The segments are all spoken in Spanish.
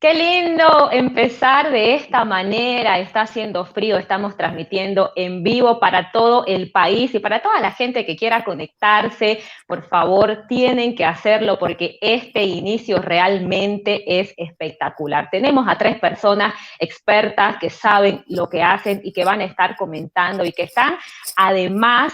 Qué lindo empezar de esta manera. Está haciendo frío, estamos transmitiendo en vivo para todo el país y para toda la gente que quiera conectarse. Por favor, tienen que hacerlo porque este inicio realmente es espectacular. Tenemos a 3 personas expertas que saben lo que hacen y que van a estar comentando y que están además,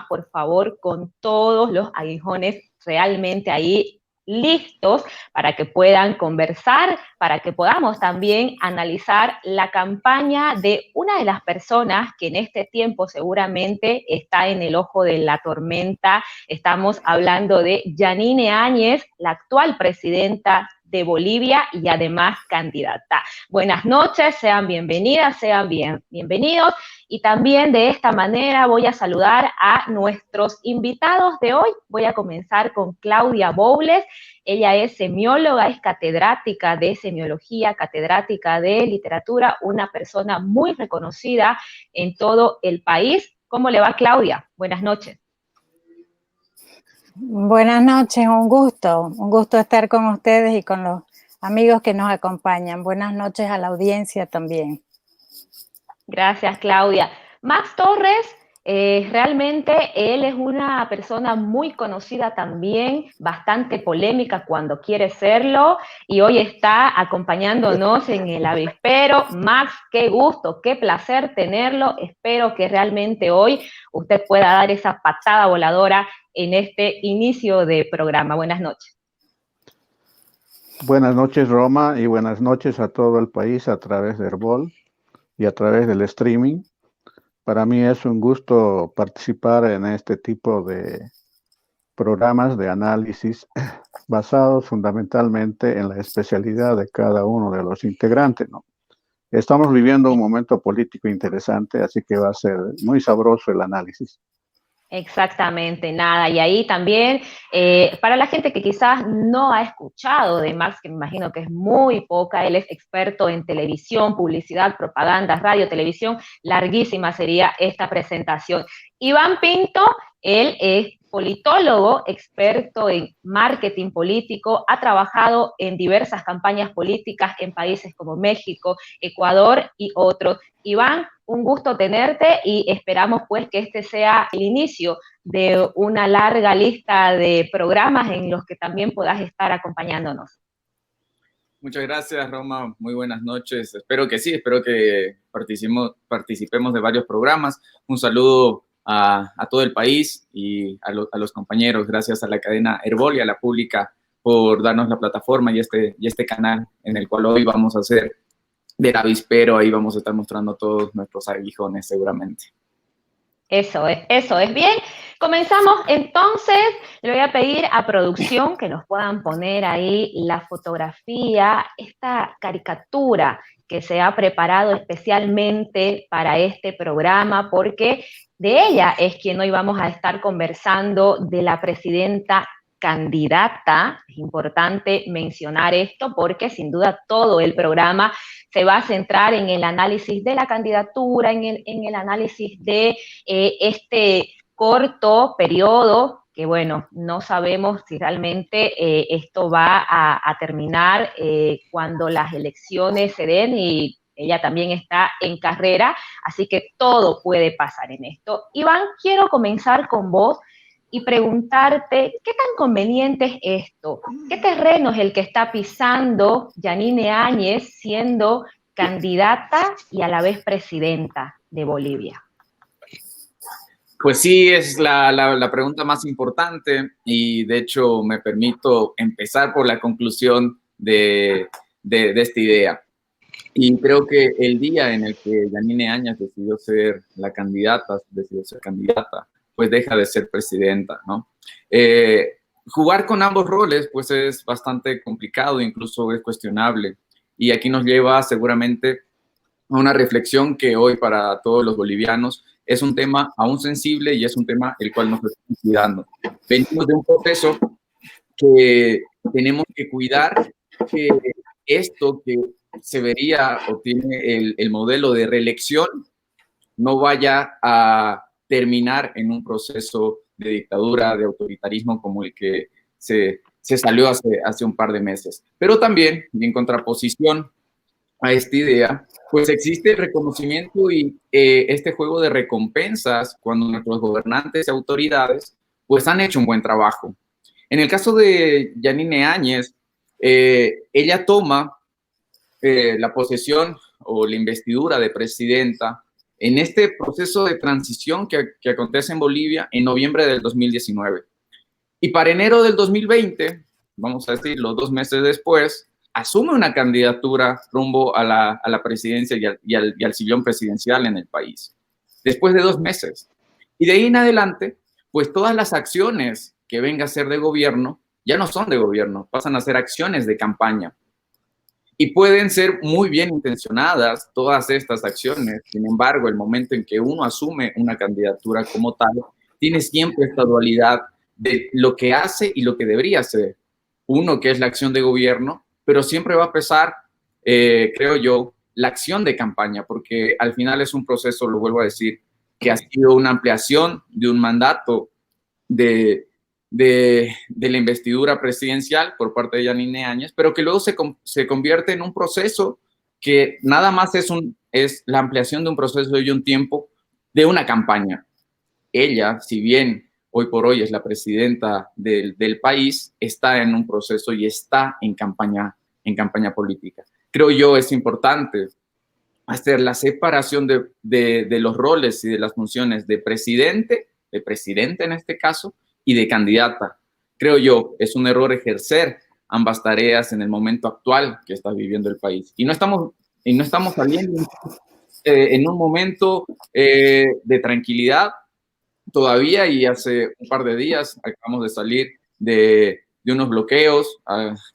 por favor, con todos los aguijones realmente ahí listos para que puedan conversar, para que podamos también analizar la campaña de una de las personas que en este tiempo seguramente está en el ojo de la tormenta. Estamos hablando de Yanine Áñez, la actual presidenta de Bolivia y además candidata. Buenas noches, sean bienvenidas, sean bienvenidos. Y también de esta manera voy a saludar a nuestros invitados de hoy. Voy a comenzar con Claudia Boules. Ella es semióloga, es catedrática de semiología, catedrática de literatura, una persona muy reconocida en todo el país. ¿Cómo le va, Claudia? Buenas noches. Buenas noches, un gusto estar con ustedes y con los amigos que nos acompañan. Buenas noches a la audiencia también. Gracias, Claudia. Max Torres, realmente él es una persona muy conocida también, bastante polémica cuando quiere serlo, y hoy está acompañándonos en el avispero. Max, qué gusto, qué placer tenerlo. Espero que realmente hoy usted pueda dar esa patada voladora en este inicio de programa. Buenas noches. Buenas noches, Roma, y buenas noches a todo el país a través de Herbol y a través del streaming. Para mí es un gusto participar en este tipo de programas de análisis basados fundamentalmente en la especialidad de cada uno de los integrantes, ¿no? Estamos viviendo un momento político interesante, así que va a ser muy sabroso el análisis. Exactamente, nada. Y ahí también, para la gente que quizás no ha escuchado de Max, que me imagino que es muy poca, él es experto en televisión, publicidad, propaganda, radio, televisión, larguísima sería esta presentación. Iván Pinto, él es politólogo, experto en marketing político, ha trabajado en diversas campañas políticas en países como México, Ecuador y otros. Iván, un gusto tenerte y esperamos pues que este sea el inicio de una larga lista de programas en los que también puedas estar acompañándonos. Muchas gracias, Roma. Muy buenas noches. Espero que sí, espero que participemos de varios programas. Un saludo a todo el país y a los compañeros. Gracias a la cadena Herbol y a la pública por darnos la plataforma y este canal en el cual hoy vamos a hacer del avispero. Ahí vamos a estar mostrando todos nuestros aguijones seguramente. Eso es bien. Comenzamos entonces. Le voy a pedir a producción que nos puedan poner ahí la fotografía, esta caricatura que se ha preparado especialmente para este programa, porque de ella es quien hoy vamos a estar conversando, de la presidenta candidata. Es importante mencionar esto porque sin duda todo el programa se va a centrar en el análisis de la candidatura, en el análisis de este corto periodo, que bueno, no sabemos si realmente esto va a terminar cuando las elecciones se den, y ella también está en carrera, así que todo puede pasar en esto. Iván, quiero comenzar con vos y preguntarte, ¿qué tan conveniente es esto? ¿Qué terreno es el que está pisando Yanine Áñez siendo candidata y a la vez presidenta de Bolivia? Pues sí, es la pregunta más importante y de hecho me permito empezar por la conclusión de esta idea. Y creo que el día en el que Yanine Áñez decidió ser candidata, pues deja de ser presidenta, ¿no? Jugar con ambos roles, pues es bastante complicado, incluso es cuestionable. Y aquí nos lleva seguramente a una reflexión que hoy para todos los bolivianos es un tema aún sensible y es un tema el cual nos estamos cuidando. Venimos de un proceso que tenemos que cuidar, que esto que se vería o tiene el modelo de reelección no vaya a terminar en un proceso de dictadura, de autoritarismo como el que se se salió hace un par de meses. Pero también, y en contraposición a esta idea, pues existe el reconocimiento y este juego de recompensas cuando nuestros gobernantes y autoridades pues han hecho un buen trabajo. En el caso de Yanine Áñez, ella toma la posesión o la investidura de presidenta en este proceso de transición que acontece en Bolivia en noviembre del 2019. Y para enero del 2020, vamos a decirlo, 2 meses después, asume una candidatura rumbo a la presidencia y al sillón presidencial en el país, después de 2 meses. Y de ahí en adelante, pues todas las acciones que venga a ser de gobierno ya no son de gobierno, pasan a ser acciones de campaña. Y pueden ser muy bien intencionadas todas estas acciones. Sin embargo, el momento en que uno asume una candidatura como tal, tiene siempre esta dualidad de lo que hace y lo que debería hacer. Uno, que es la acción de gobierno, pero siempre va a pesar, creo yo, la acción de campaña, porque al final es un proceso, lo vuelvo a decir, que ha sido una ampliación de un mandato de la investidura presidencial por parte de Yanine Áñez, pero que luego se convierte en un proceso que nada más es la ampliación de un proceso y un tiempo de una campaña. Ella, si bien hoy por hoy es la presidenta del país, está en un proceso y está en campaña política. Creo yo es importante hacer la separación de los roles y de las funciones de presidente en este caso, y de candidata. Creo yo, es un error ejercer ambas tareas en el momento actual que está viviendo el país. Y no estamos saliendo en un momento de tranquilidad todavía, y hace un par de días acabamos de salir de unos bloqueos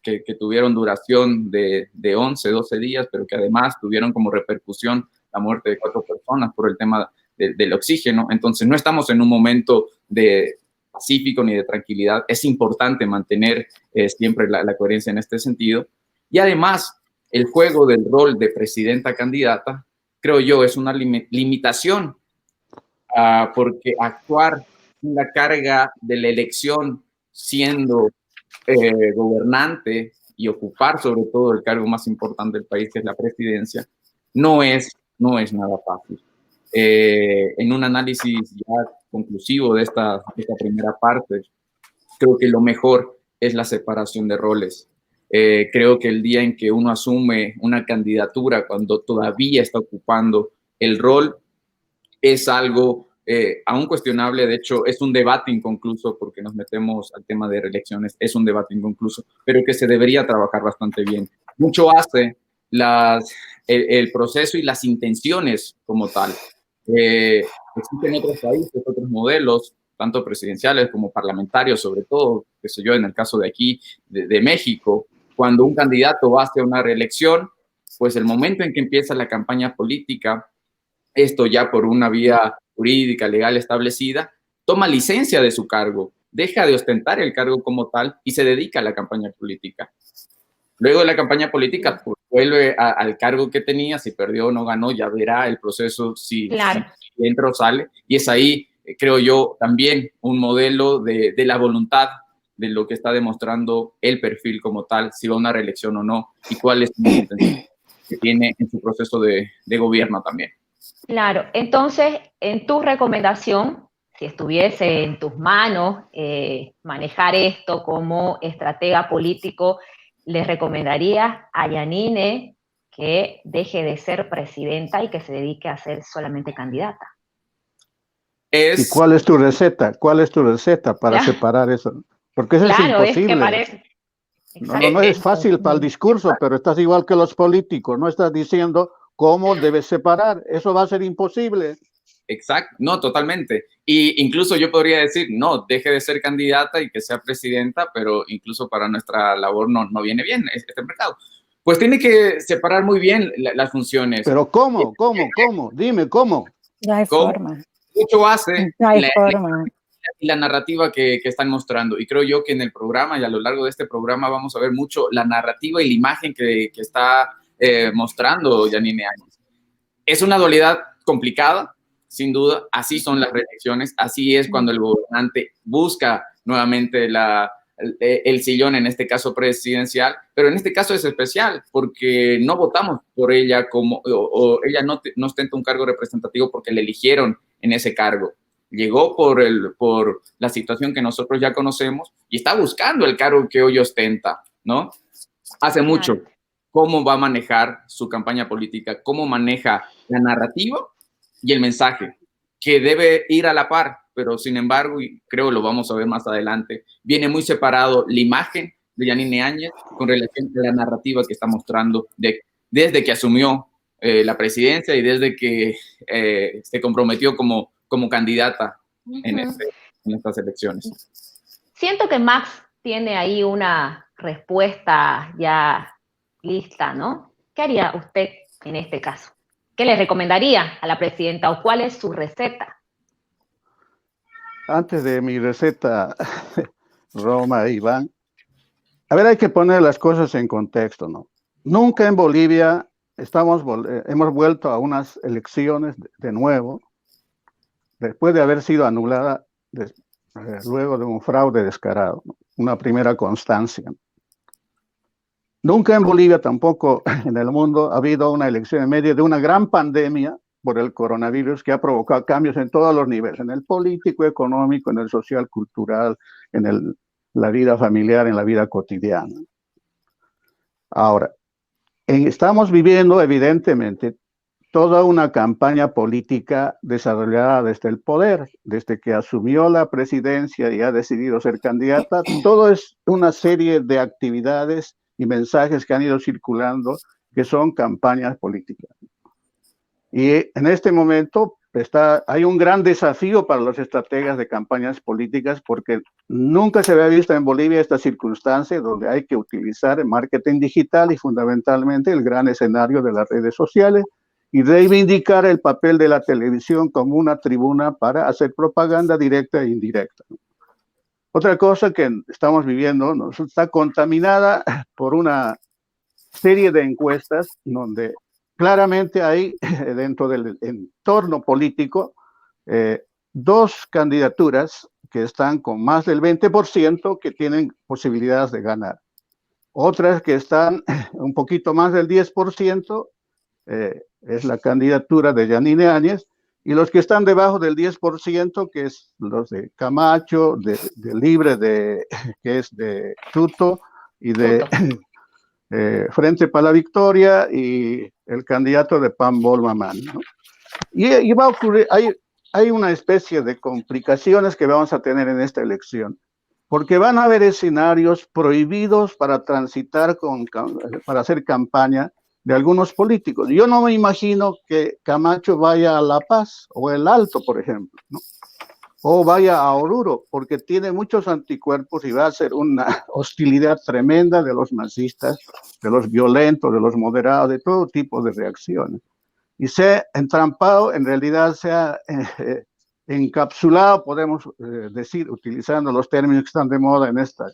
que tuvieron duración de 11, 12 días, pero que además tuvieron como repercusión la muerte de 4 personas por el tema del oxígeno. Entonces no estamos en un momento de pacífico ni de tranquilidad. Es importante mantener siempre la coherencia en este sentido. Y además, el juego del rol de presidenta candidata, creo yo, es una limitación, porque actuar en la carga de la elección siendo gobernante y ocupar sobre todo el cargo más importante del país, que es la presidencia, no es nada fácil. En un análisis ya conclusivo de esta primera parte, creo que lo mejor es la separación de roles. Creo que el día en que uno asume una candidatura cuando todavía está ocupando el rol es algo aún cuestionable. De hecho, es un debate inconcluso, porque nos metemos al tema de reelecciones, es un debate inconcluso, pero que se debería trabajar bastante bien. Mucho hace el proceso y las intenciones como tal. Existen otros países, otros modelos, tanto presidenciales como parlamentarios, sobre todo, qué sé yo, en el caso de aquí, de México, cuando un candidato va hacia una reelección, pues el momento en que empieza la campaña política, esto ya por una vía jurídica, legal establecida, toma licencia de su cargo, deja de ostentar el cargo como tal y se dedica a la campaña política. Luego de la campaña política, pues, vuelve al cargo que tenía. Si perdió o no ganó, ya verá el proceso si entra o sale. Y es ahí, creo yo, también un modelo de la voluntad de lo que está demostrando el perfil como tal, si va a una reelección o no, y cuál es la intención que tiene en su proceso de gobierno también. Claro, entonces, en tu recomendación, si estuviese en tus manos manejar esto como estratega político, ¿les recomendarías a Yanine que deje de ser presidenta y que se dedique a ser solamente candidata? ¿Y cuál es tu receta? ¿Cuál es tu receta para separar eso? Porque eso es imposible. Es que parece... No es fácil para el discurso, pero estás igual que los políticos, no estás diciendo cómo debes separar, eso va a ser imposible. Exacto, no, totalmente. Y incluso yo podría decir, no, deje de ser candidata y que sea presidenta, pero incluso para nuestra labor no viene bien este mercado. Pues tiene que separar muy bien las funciones. Pero ¿cómo? Dime, ¿cómo? No hay forma. Mucho hace no hay forma. La narrativa que están mostrando. Y creo yo que en el programa y a lo largo de este programa vamos a ver mucho la narrativa y la imagen que está mostrando Yanine Áñez. Es una dualidad complicada, sin duda. Así son las reelecciones, así es cuando el gobernante busca nuevamente la el sillón, en este caso presidencial, pero en este caso es especial porque no votamos por ella o ella no ostenta un cargo representativo porque le eligieron en ese cargo. Llegó por la situación que nosotros ya conocemos y está buscando el cargo que hoy ostenta, ¿no? Hace mucho. Cómo va a manejar su campaña política, cómo maneja la narrativa y el mensaje, que debe ir a la par, pero sin embargo, y creo lo vamos a ver más adelante, viene muy separado la imagen de Yanine Áñez con relación a la narrativa que está mostrando desde que asumió la presidencia y desde que se comprometió como candidata en estas elecciones. Siento que Max tiene ahí una respuesta ya lista, ¿no? ¿Qué haría usted en este caso? ¿Qué le recomendaría a la presidenta o cuál es su receta? Antes de mi receta, Roma e Iván, a ver, hay que poner las cosas en contexto, ¿no? Nunca en Bolivia hemos vuelto a unas elecciones de nuevo, después de haber sido anulada luego de un fraude descarado, ¿no? Una primera constancia. Nunca en Bolivia, tampoco en el mundo, ha habido una elección en medio de una gran pandemia por el coronavirus que ha provocado cambios en todos los niveles, en el político, económico, en el social, cultural, en la vida familiar, en la vida cotidiana. Ahora, estamos viviendo evidentemente toda una campaña política desarrollada desde el poder, desde que asumió la presidencia y ha decidido ser candidata. Todo es una serie de actividades y mensajes que han ido circulando que son campañas políticas. Y en este momento hay un gran desafío para los estrategas de campañas políticas porque nunca se había visto en Bolivia esta circunstancia donde hay que utilizar el marketing digital y fundamentalmente el gran escenario de las redes sociales y reivindicar el papel de la televisión como una tribuna para hacer propaganda directa e indirecta. Otra cosa que estamos viviendo está contaminada por una serie de encuestas donde claramente hay dentro del entorno político dos candidaturas que están con más del 20% que tienen posibilidades de ganar. Otras que están un poquito más del 10%, es la candidatura de Yanine Áñez, y los que están debajo del 10%, que es los de Camacho, de Libre, que es de Tuto, y de Frente para la Victoria, y el candidato de Pambol Mamán, ¿no? Y va a ocurrir, hay una especie de complicaciones que vamos a tener en esta elección, porque van a haber escenarios prohibidos para transitar, para hacer campaña de algunos políticos. Yo no me imagino que Camacho vaya a La Paz o El Alto, por ejemplo, ¿no? O vaya a Oruro, porque tiene muchos anticuerpos y va a ser una hostilidad tremenda de los masistas, de los violentos, de los moderados, de todo tipo de reacciones. Y se ha entrampado, en realidad se ha encapsulado, podemos decir, utilizando los términos que están de moda en esta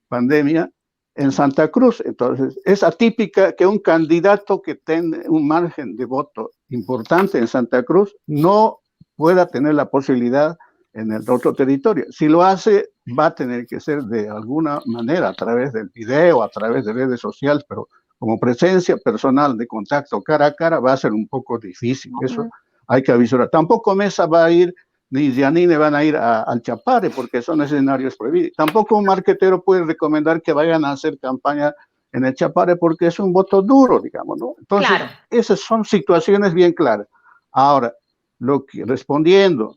pandemia, en Santa Cruz. Entonces, es atípica que un candidato que tenga un margen de voto importante en Santa Cruz no pueda tener la posibilidad en el otro territorio. Si lo hace, va a tener que ser de alguna manera a través del video, a través de redes sociales, pero como presencia personal de contacto cara a cara va a ser un poco difícil. Eso hay que avisar. Tampoco Mesa va a ir, ni Yanine van a ir al Chapare, porque son escenarios prohibidos. Tampoco un marquetero puede recomendar que vayan a hacer campaña en el Chapare, porque es un voto duro, digamos, ¿no? Entonces, claro, esas son situaciones bien claras. Ahora, respondiendo,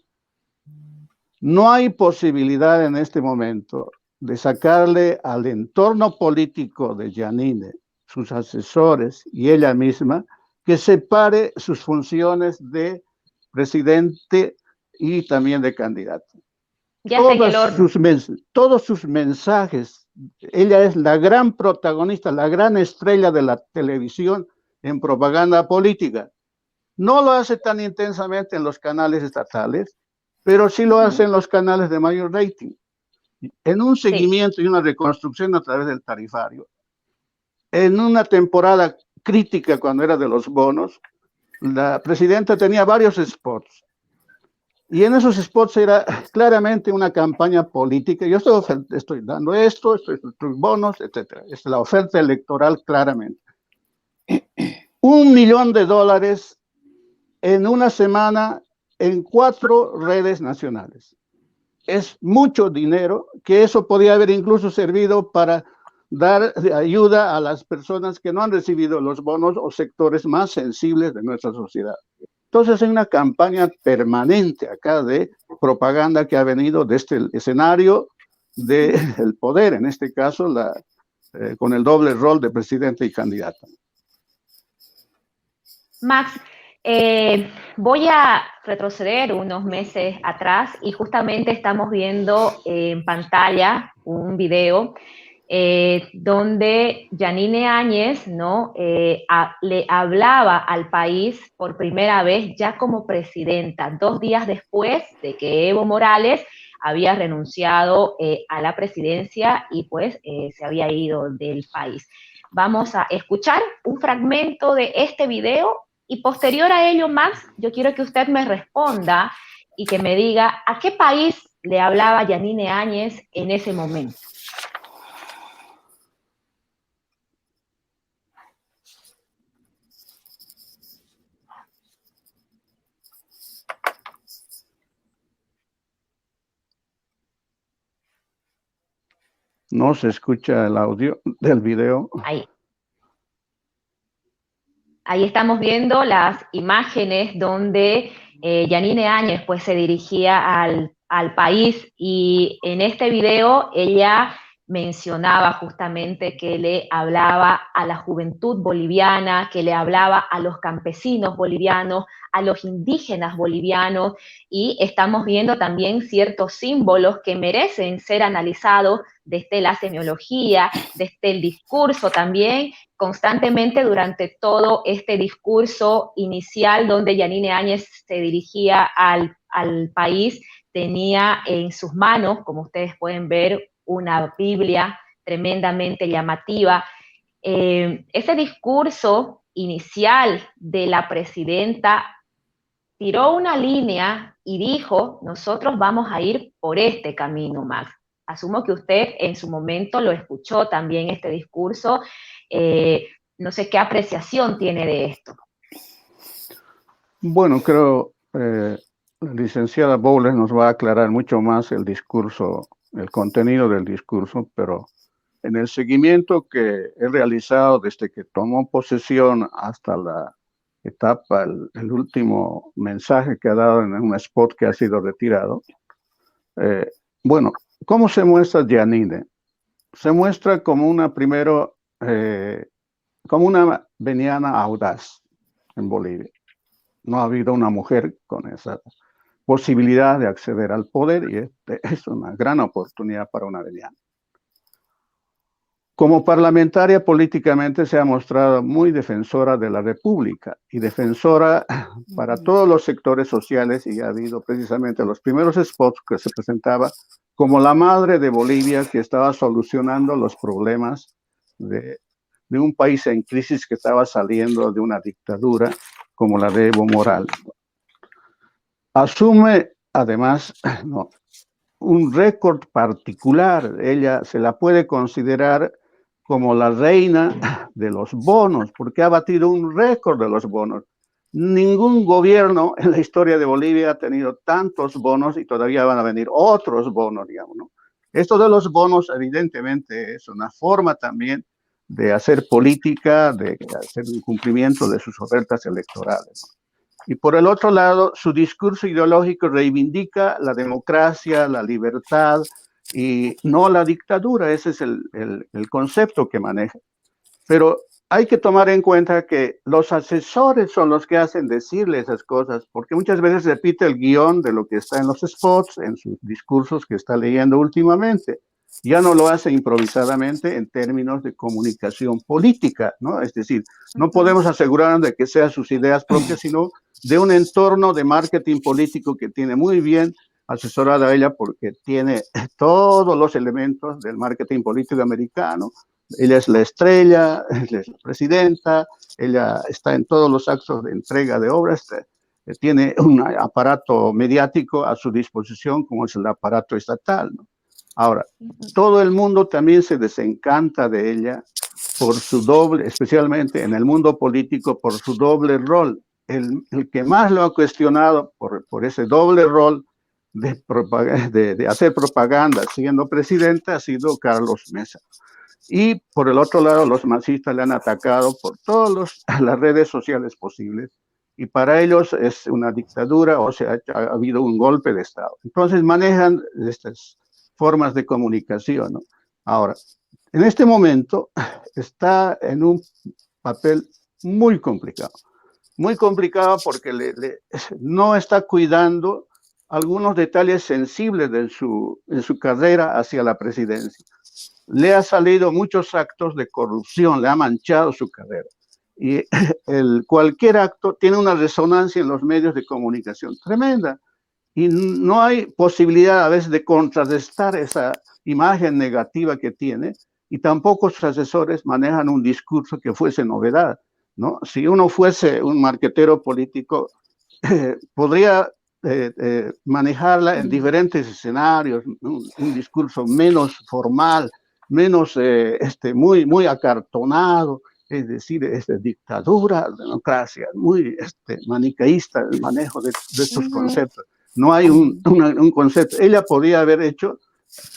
no hay posibilidad en este momento de sacarle al entorno político de Yanine, sus asesores y ella misma, que separe sus funciones de presidente y también de candidato. Todos sus mensajes, ella es la gran protagonista, la gran estrella de la televisión en propaganda política. No lo hace tan intensamente en los canales estatales, pero sí lo hace en los canales de mayor rating. En un seguimiento y una reconstrucción a través del tarifario. En una temporada crítica cuando era de los bonos, la presidenta tenía varios spots. Y en esos spots era claramente una campaña política. Yo estoy dando esto, estos bonos, etc. Es la oferta electoral claramente. $1 millón en una semana en 4 redes nacionales. Es mucho dinero, que eso podía haber incluso servido para dar ayuda a las personas que no han recibido los bonos o sectores más sensibles de nuestra sociedad. Entonces hay una campaña permanente acá de propaganda que ha venido desde el escenario del poder, en este caso con el doble rol de presidente y candidata. Max, voy a retroceder unos meses atrás y justamente estamos viendo en pantalla un video donde Yanine Áñez, ¿no? Le hablaba al país por primera vez ya como presidenta, 2 días después de que Evo Morales había renunciado a la presidencia y pues se había ido del país. Vamos a escuchar un fragmento de este video y posterior a ello, Max, yo quiero que usted me responda y que me diga a qué país le hablaba Yanine Áñez en ese momento. No se escucha el audio del video. Ahí estamos viendo las imágenes donde Yanine Áñez pues, se dirigía al país y en este video ella mencionaba justamente que le hablaba a la juventud boliviana, que le hablaba a los campesinos bolivianos, a los indígenas bolivianos, y estamos viendo también ciertos símbolos que merecen ser analizados desde la semiología, desde el discurso también, constantemente durante todo este discurso inicial donde Yanine Áñez se dirigía al país, tenía en sus manos, como ustedes pueden ver, una Biblia tremendamente llamativa. Ese discurso inicial de la presidenta tiró una línea y dijo, nosotros vamos a ir por este camino, Max. Asumo que usted en su momento lo escuchó también este discurso. No sé qué apreciación tiene de esto. Bueno, creo la licenciada Bowles nos va a aclarar mucho más el discurso, el contenido del discurso, pero en el seguimiento que he realizado desde que tomó posesión hasta la etapa, el último mensaje que ha dado en un spot que ha sido retirado, bueno, ¿cómo se muestra Yanine? Se muestra como como una veniana audaz en Bolivia. No ha habido una mujer con esa posibilidad de acceder al poder y es una gran oportunidad para una veniana. Como parlamentaria políticamente se ha mostrado muy defensora de la República y defensora para todos los sectores sociales, y ha habido precisamente los primeros spots que se presentaba como la madre de Bolivia que estaba solucionando los problemas de un país en crisis que estaba saliendo de una dictadura como la de Evo Morales. Asume además un récord particular. Ella se la puede considerar como la reina de los bonos, porque ha batido un récord de los bonos. Ningún gobierno en la historia de Bolivia ha tenido tantos bonos y todavía van a venir otros bonos, digamos, ¿no? Esto de los bonos evidentemente es una forma también de hacer política, de hacer un cumplimiento de sus ofertas electorales, ¿no? Y por el otro lado, su discurso ideológico reivindica la democracia, la libertad y no la dictadura. Ese es el concepto que maneja. Pero hay que tomar en cuenta que los asesores son los que hacen decirle esas cosas, porque muchas veces repite el guión de lo que está en los spots, en sus discursos que está leyendo últimamente. Ya no lo hace improvisadamente en términos de comunicación política, ¿no? Es decir, no podemos asegurarnos de que sean sus ideas propias, sino de un entorno de marketing político que tiene muy bien asesorada a ella, porque tiene todos los elementos del marketing político americano. Ella es la estrella, ella es la presidenta, ella está en todos los actos de entrega de obras. tiene un aparato mediático a su disposición como es el aparato estatal, ¿no? Ahora, todo el mundo también se desencanta de ella por su doble, especialmente en el mundo político, por su doble rol. El que más lo ha cuestionado por ese doble rol de hacer propaganda siendo presidenta ha sido Carlos Mesa. Y por el otro lado, los masistas le han atacado por todas las redes sociales posibles. Y para ellos es una dictadura, o sea, ha habido un golpe de Estado. Entonces manejan estas formas de comunicación, ¿no? Ahora, en este momento está en un papel muy complicado porque no está cuidando algunos detalles sensibles de en su carrera hacia la presidencia. Le ha salido muchos actos de corrupción, le ha manchado su carrera. Y cualquier acto tiene una resonancia en los medios de comunicación tremenda. Y no hay posibilidad a veces de contrarrestar esa imagen negativa que tiene, y tampoco sus asesores manejan un discurso que fuese novedad, ¿no? Si uno fuese un marquetero político, podría manejarla en diferentes escenarios, un discurso menos formal, menos muy acartonado, es decir, dictadura, democracia, muy maniqueísta el manejo de estos conceptos. No hay un concepto. Ella podía haber hecho,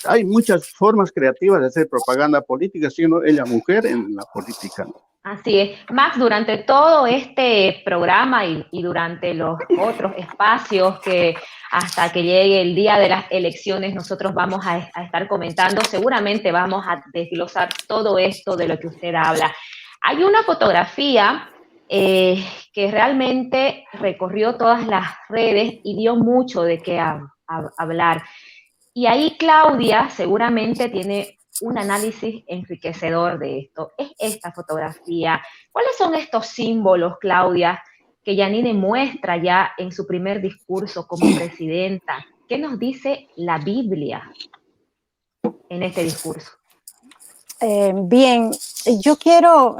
hay muchas formas creativas de hacer propaganda política, siendo ella mujer en la política. Así es. Max, durante todo este programa y durante los otros espacios que hasta que llegue el día de las elecciones nosotros vamos a estar comentando, seguramente vamos a desglosar todo esto de lo que usted habla. Hay una fotografía que realmente recorrió todas las redes y dio mucho de qué hablar. Y ahí Claudia seguramente tiene un análisis enriquecedor de esto. Es esta fotografía. ¿Cuáles son estos símbolos, Claudia, que Yanine muestra ya en su primer discurso como presidenta? ¿Qué nos dice la Biblia en este discurso? Bien, yo quiero,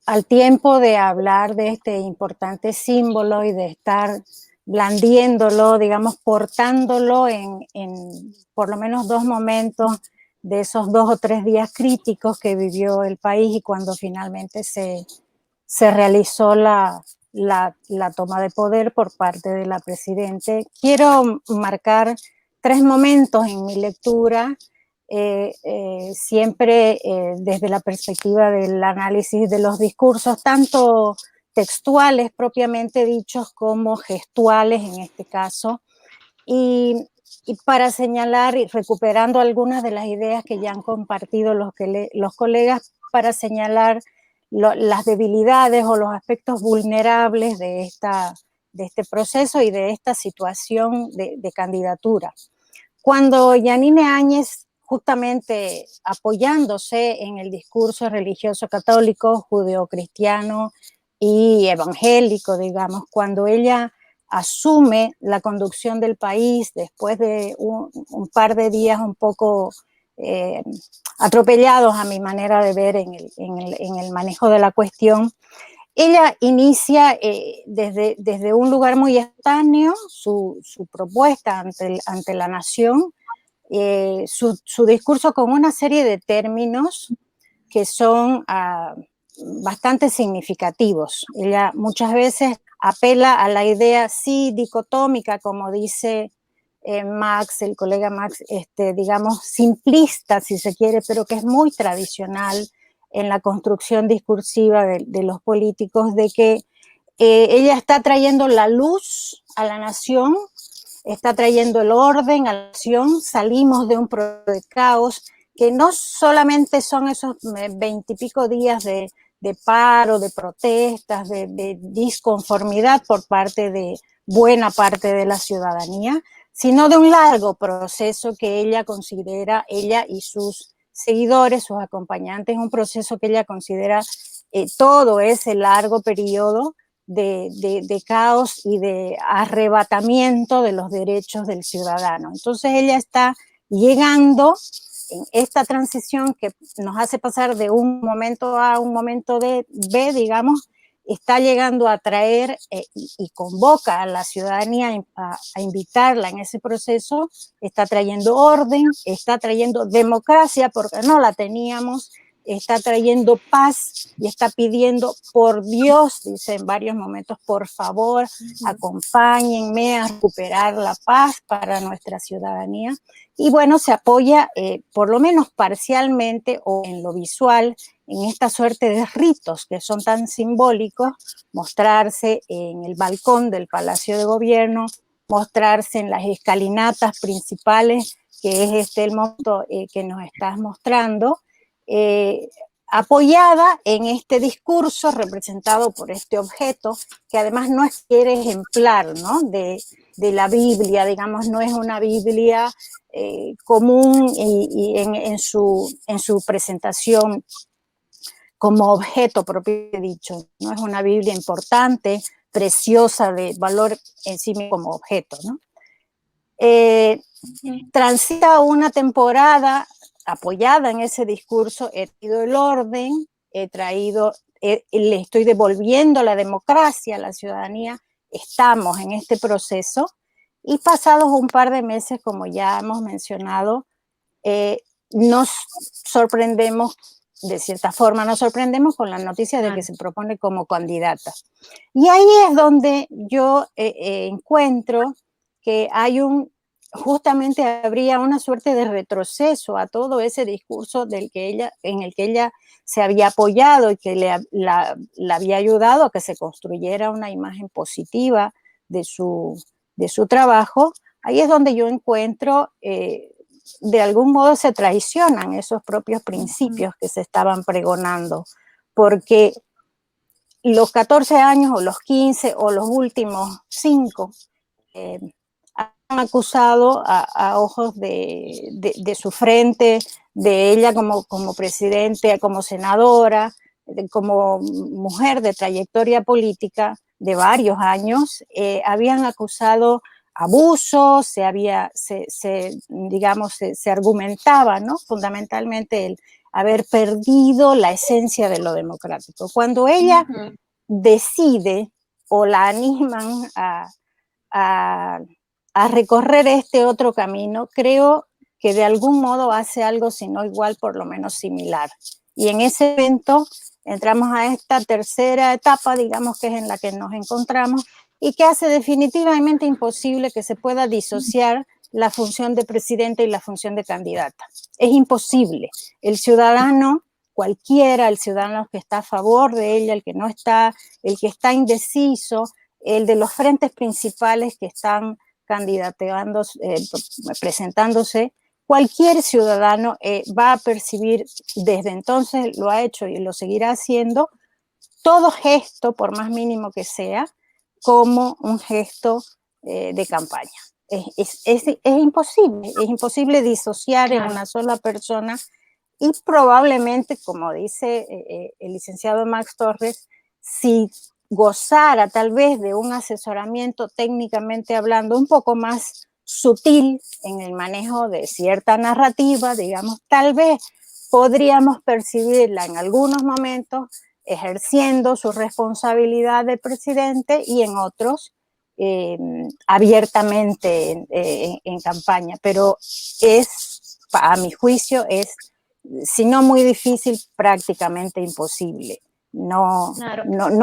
al tiempo de hablar de este importante símbolo y de estar blandiéndolo, digamos, portándolo en por lo menos dos momentos de esos 2 o 3 días críticos que vivió el país y cuando finalmente se realizó la toma de poder por parte de la presidenta. Quiero marcar 3 momentos en mi lectura, siempre desde la perspectiva del análisis de los discursos, tanto textuales propiamente dichos como gestuales en este caso, y para señalar y recuperando algunas de las ideas que ya han compartido los colegas, para señalar las debilidades o los aspectos vulnerables de este proceso y de esta situación de candidatura. Cuando Yanine Áñez, justamente apoyándose en el discurso religioso católico, judeocristiano y evangélico, digamos, cuando ella asume la conducción del país después de un par de días un poco atropellados a mi manera de ver en el manejo de la cuestión, ella inicia desde un lugar muy espontáneo su propuesta ante la nación, su discurso con una serie de términos que son bastante significativos. Ella muchas veces apela a la idea, sí, dicotómica, como dice Max, el colega Max, digamos, simplista, si se quiere, pero que es muy tradicional en la construcción discursiva de los políticos, de que ella está trayendo la luz a la nación, está trayendo el orden a la nación, salimos de un proceso de caos, que no solamente son esos 20 y pico días de paro, de protestas, de disconformidad por parte de buena parte de la ciudadanía, sino de un largo proceso que ella considera, ella y sus seguidores, sus acompañantes, un proceso que ella considera todo ese largo periodo de caos y de arrebatamiento de los derechos del ciudadano. Entonces ella está llegando en esta transición que nos hace pasar de un momento A a un momento B, digamos, está llegando a atraer y convoca a la ciudadanía a invitarla en ese proceso, está trayendo orden, está trayendo democracia, porque no la teníamos, está trayendo paz y está pidiendo, por Dios, dice en varios momentos, por favor, acompáñenme a recuperar la paz para nuestra ciudadanía. Y bueno, se apoya por lo menos parcialmente o en lo visual en esta suerte de ritos que son tan simbólicos, mostrarse en el balcón del Palacio de Gobierno, mostrarse en las escalinatas principales, que es el monto que nos estás mostrando, apoyada en este discurso representado por este objeto, que además no es que era ejemplar, ¿no? de la Biblia, digamos, no es una Biblia común y en su presentación como objeto propiamente dicho, no es una Biblia importante, preciosa, de valor en sí mismo como objeto, ¿no? Transita una temporada apoyada en ese discurso, he traído el orden, le estoy devolviendo la democracia a la ciudadanía, estamos en este proceso, y pasados un par de meses, como ya hemos mencionado, nos sorprendemos, de cierta forma nos sorprendemos con la noticia de que se propone como candidata. Y ahí es donde yo encuentro que hay justamente habría una suerte de retroceso a todo ese discurso en el que ella se había apoyado y que la había ayudado a que se construyera una imagen positiva de su trabajo. Ahí es donde yo encuentro de algún modo se traicionan esos propios principios que se estaban pregonando, porque los 14 años o los 15 o los últimos 5 han acusado a ojos de su frente, de ella como presidente, como senadora, como mujer de trayectoria política de varios años, habían acusado abusos, se argumentaba, ¿no? Fundamentalmente el haber perdido la esencia de lo democrático. Cuando ella decide o la animan a recorrer este otro camino, creo que de algún modo hace algo, si no igual, por lo menos similar. Y en ese evento entramos a esta tercera etapa, digamos que es en la que nos encontramos, y que hace definitivamente imposible que se pueda disociar la función de presidente y la función de candidata. Es imposible. El ciudadano, cualquiera, el ciudadano que está a favor de ella, el que no está, el que está indeciso, el de los frentes principales que están candidateando, presentándose, cualquier ciudadano va a percibir, desde entonces lo ha hecho y lo seguirá haciendo, todo gesto, por más mínimo que sea, como un gesto de campaña. Es imposible disociar en una sola persona, y probablemente, como dice el licenciado Max Torres, si gozara tal vez de un asesoramiento técnicamente hablando un poco más sutil en el manejo de cierta narrativa, digamos, tal vez podríamos percibirla en algunos momentos ejerciendo su responsabilidad de presidente y en otros abiertamente en campaña, pero a mi juicio, si no muy difícil, prácticamente imposible. No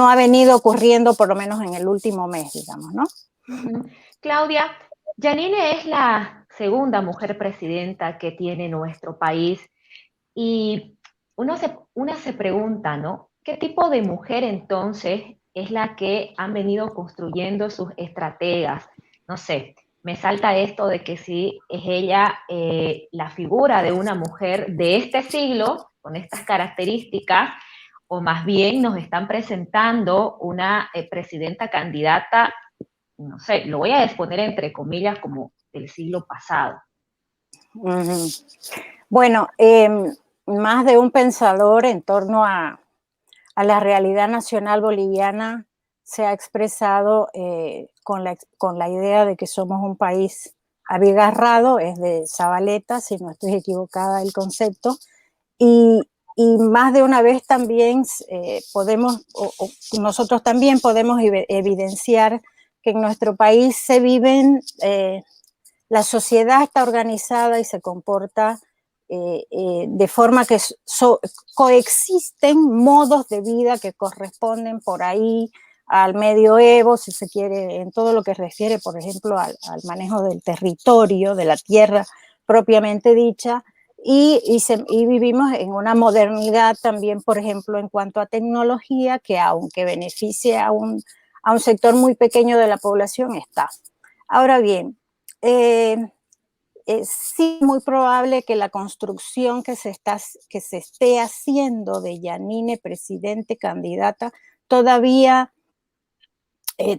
ha venido ocurriendo por lo menos en el último mes, digamos, ¿no? Claudia, Yanine es la segunda mujer presidenta que tiene nuestro país y una se pregunta, ¿no? ¿Qué tipo de mujer entonces es la que han venido construyendo sus estrategas? No sé, me salta esto de que si es ella la figura de una mujer de este siglo, con estas características, o más bien nos están presentando una presidenta candidata, no sé, lo voy a exponer entre comillas como del siglo pasado. Bueno, más de un pensador en torno a la realidad nacional boliviana se ha expresado con la idea de que somos un país abigarrado, es de Zabaleta, si no estoy equivocada el concepto, y y más de una vez también nosotros también podemos evidenciar que en nuestro país se viven, la sociedad está organizada y se comporta de forma que coexisten modos de vida que corresponden por ahí al medioevo, si se quiere, en todo lo que refiere, por ejemplo, al manejo del territorio, de la tierra propiamente dicha, y vivimos en una modernidad también, por ejemplo, en cuanto a tecnología, que aunque beneficie a un sector muy pequeño de la población, está. Ahora bien, sí, muy probable que la construcción que se esté haciendo de Yanine presidente candidata todavía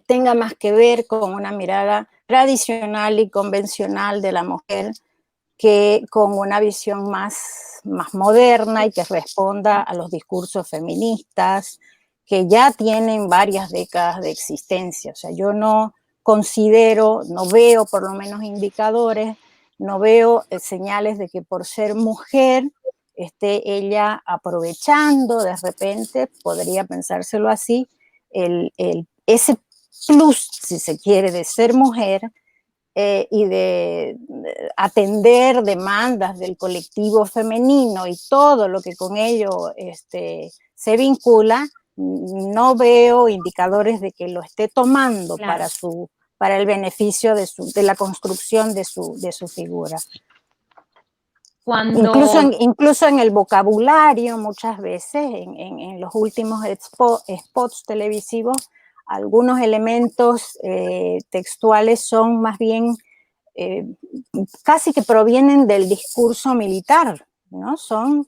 tenga más que ver con una mirada tradicional y convencional de la mujer que con una visión más moderna y que responda a los discursos feministas que ya tienen varias décadas de existencia. O sea, yo no considero, no veo por lo menos indicadores, no veo señales de que por ser mujer esté ella aprovechando de repente, podría pensárselo así, ese plus, si se quiere, de ser mujer y de atender demandas del colectivo femenino y todo lo que con ello se vincula, no veo indicadores de que lo esté tomando claro, para el beneficio de la construcción de su figura. Incluso en el vocabulario, muchas veces, en los últimos spots televisivos, algunos elementos textuales son más bien casi que provienen del discurso militar, ¿no? Son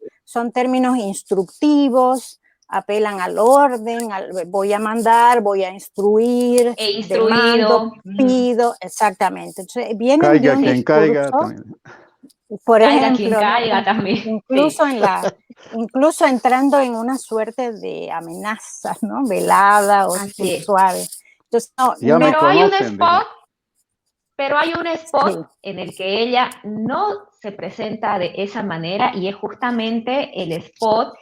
términos instructivos, apelan al orden, voy a mandar, voy a instruir, demando, pido, exactamente. Entonces, vienen caiga de un quien discurso, caiga también. Por caiga ejemplo, quien caiga también. Incluso, sí, incluso entrando en una suerte de amenaza, ¿no? Velada o suave. Entonces, pero hay un spot sí, en el que ella no se presenta de esa manera y es justamente el spot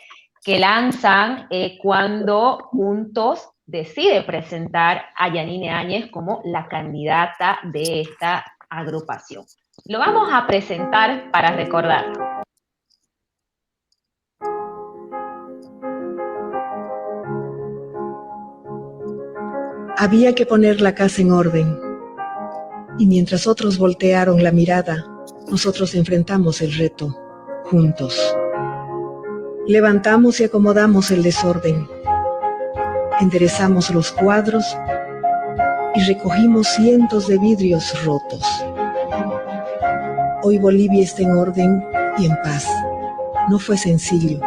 que lanzan cuando Juntos decide presentar a Yanine Áñez como la candidata de esta agrupación. Lo vamos a presentar para recordarlo. Había que poner la casa en orden, y mientras otros voltearon la mirada, nosotros enfrentamos el reto, juntos. Levantamos y acomodamos el desorden, enderezamos los cuadros y recogimos cientos de vidrios rotos. Hoy Bolivia está en orden y en paz. No fue sencillo,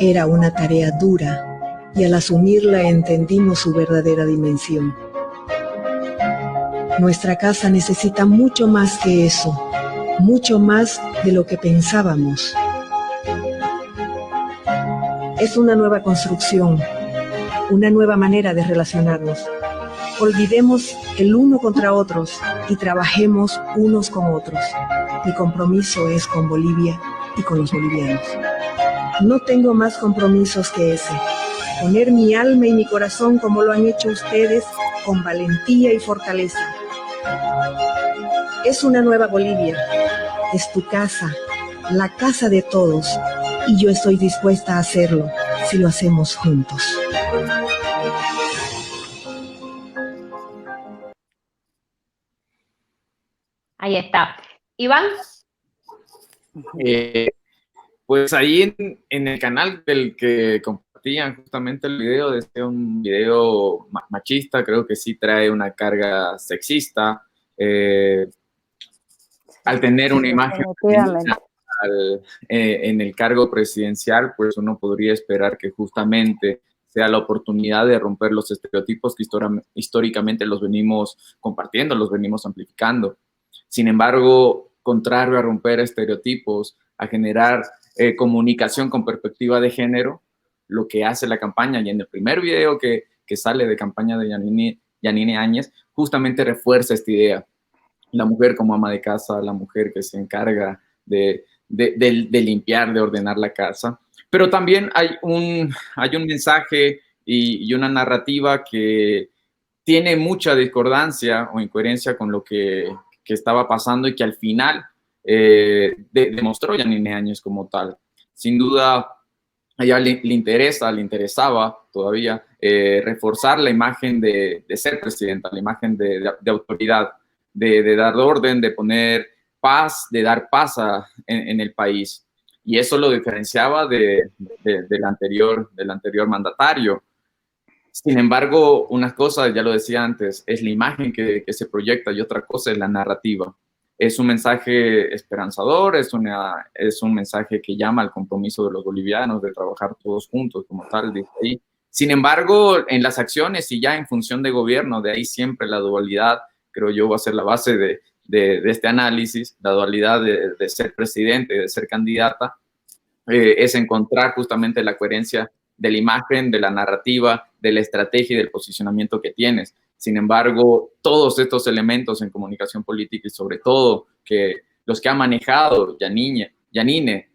era una tarea dura, y al asumirla entendimos su verdadera dimensión. Nuestra casa necesita mucho más que eso, mucho más de lo que pensábamos. Es una nueva construcción, una nueva manera de relacionarnos. Olvidemos el uno contra otros y trabajemos unos con otros. Mi compromiso es con Bolivia y con los bolivianos. No tengo más compromisos que ese. Poner mi alma y mi corazón como lo han hecho ustedes, con valentía y fortaleza. Es una nueva Bolivia, es tu casa, la casa de todos, y yo estoy dispuesta a hacerlo si lo hacemos juntos. Ahí está. Iván. Pues ahí en el canal del que compartían justamente el video, de un video machista, creo que sí trae una carga sexista, al tener una imagen femenina en el cargo presidencial, pues uno podría esperar que justamente sea la oportunidad de romper los estereotipos que históricamente los venimos compartiendo, los venimos amplificando. Sin embargo, contrario a romper estereotipos, a generar comunicación con perspectiva de género, lo que hace la campaña, y en el primer video que sale de campaña de Yanine Áñez, justamente refuerza esta idea. La mujer como ama de casa, la mujer que se encarga de limpiar, de ordenar la casa, Pero también hay un mensaje y una narrativa que tiene mucha discordancia o incoherencia con lo que estaba pasando y que al final demostró Yanine Áñez como tal. Sin duda, a ella le interesaba todavía reforzar la imagen de ser presidenta, la imagen de autoridad, de dar orden, de poner paz, de dar paz en el país. Y eso lo diferenciaba del anterior mandatario. Sin embargo, una cosa, ya lo decía antes, es la imagen que se proyecta y otra cosa es la narrativa. Es un mensaje esperanzador, es un mensaje que llama al compromiso de los bolivianos de trabajar todos juntos como tal, dice ahí. Sin embargo, en las acciones y ya en función de gobierno, de ahí siempre la dualidad, creo yo, va a ser la base de este análisis, la dualidad de ser presidente, de ser candidata, es encontrar justamente la coherencia de la imagen, de la narrativa, de la estrategia y del posicionamiento que tienes. Sin embargo, todos estos elementos en comunicación política y sobre todo que los que ha manejado Yanine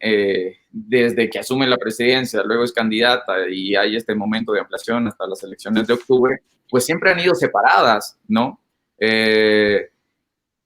desde que asume la presidencia, luego es candidata y hay este momento de ampliación hasta las elecciones de octubre, pues siempre han ido separadas, ¿no?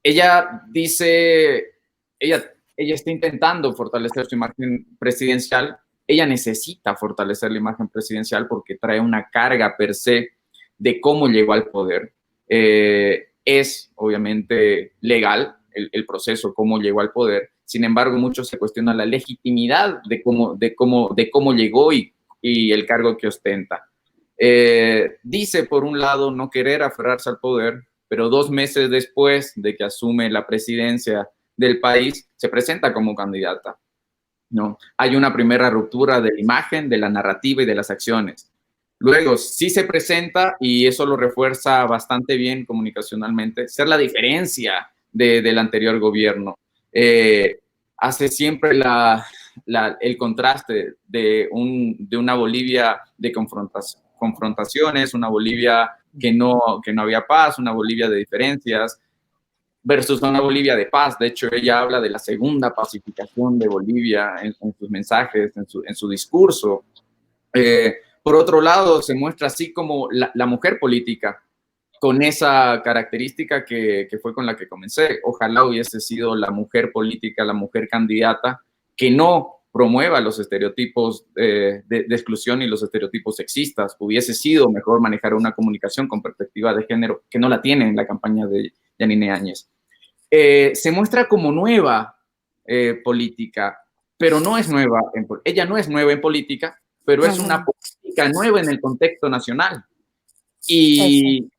Ella dice, ella está intentando fortalecer su imagen presidencial. Ella necesita fortalecer la imagen presidencial porque trae una carga per se de cómo llegó al poder. Es obviamente legal el proceso, cómo llegó al poder. Sin embargo, muchos se cuestionan la legitimidad de cómo llegó y el cargo que ostenta. Dice, por un lado, no querer aferrarse al poder, pero 2 meses después de que asume la presidencia del país, se presenta como candidata, ¿no? Hay una primera ruptura de la imagen, de la narrativa y de las acciones. Luego sí se presenta, y eso lo refuerza bastante bien comunicacionalmente, ser la diferencia del anterior gobierno. Hace siempre el contraste de una Bolivia de confrontaciones, una Bolivia que no había paz, una Bolivia de diferencias, versus una Bolivia de paz. De hecho, ella habla de la segunda pacificación de Bolivia en sus mensajes, en su discurso. Por otro lado, se muestra así como la mujer política, con esa característica que fue con la que comencé. Ojalá hubiese sido la mujer política, la mujer candidata, que no promueva los estereotipos de exclusión y los estereotipos sexistas. Hubiese sido mejor manejar una comunicación con perspectiva de género, que no la tiene en la campaña de Yanine Áñez. Se muestra como nueva política, pero no es nueva. Ella no es nueva en política, pero es una política nueva en el contexto nacional. Y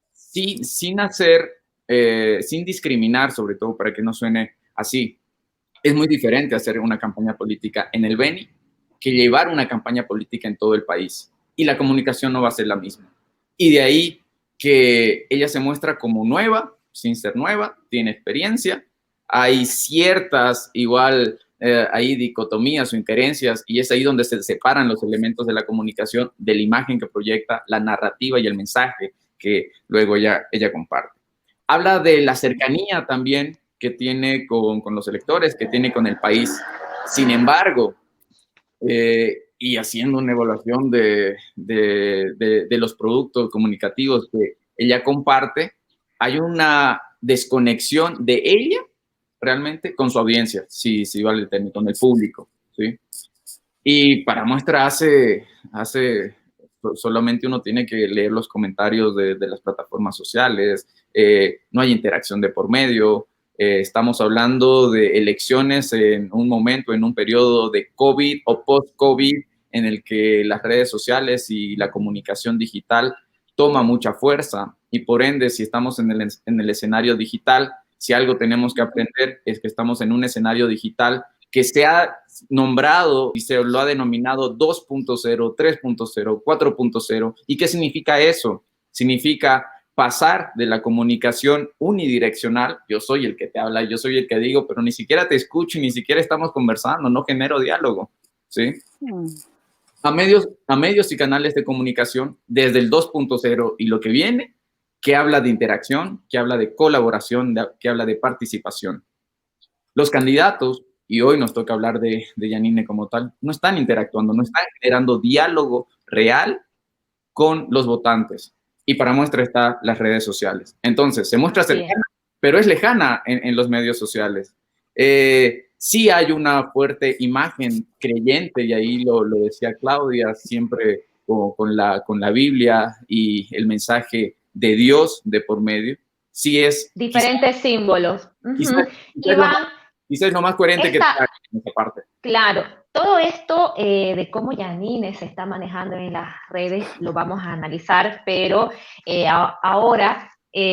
sin discriminar, sobre todo para que no suene así, es muy diferente hacer una campaña política en el Beni que llevar una campaña política en todo el país. Y la comunicación no va a ser la misma. Y de ahí que ella se muestra como nueva, sin ser nueva, tiene experiencia. Hay ciertas, hay dicotomías o incoherencias, y es ahí donde se separan los elementos de la comunicación de la imagen que proyecta, la narrativa y el mensaje que luego ella comparte. Habla de la cercanía también que tiene con los electores, que tiene con el país. Sin embargo, y haciendo una evaluación de los productos comunicativos que ella comparte, hay una desconexión de ella realmente con su audiencia, si vale el término, con el público, ¿sí? Y para muestra solamente uno tiene que leer los comentarios de las plataformas sociales, no hay interacción de por medio, estamos hablando de elecciones en un momento, en un periodo de COVID o post-COVID, en el que las redes sociales y la comunicación digital toma mucha fuerza, y por ende, si estamos en el escenario digital, si algo tenemos que aprender es que estamos en un escenario digital que se ha nombrado y se lo ha denominado 2.0, 3.0, 4.0. ¿Y qué significa eso? Significa pasar de la comunicación unidireccional, yo soy el que te habla, yo soy el que digo, pero ni siquiera te escucho y ni siquiera estamos conversando, no genero diálogo, ¿sí? A medios y canales de comunicación desde el 2.0 y lo que viene, que habla de interacción, que habla de colaboración, que habla de participación. Los candidatos y hoy nos toca hablar de Yanine como tal, no están interactuando, no están generando diálogo real con los votantes. Y para muestra está las redes sociales. Entonces, se muestra cercana, pero es lejana en los medios sociales. Sí hay una fuerte imagen creyente, y ahí lo decía Claudia, siempre con la Biblia y el mensaje de Dios de por medio. Sí es... Diferentes símbolos. Quizás es lo más coherente que está en esa parte. Claro, todo esto de cómo Yanine se está manejando en las redes lo vamos a analizar, pero ahora,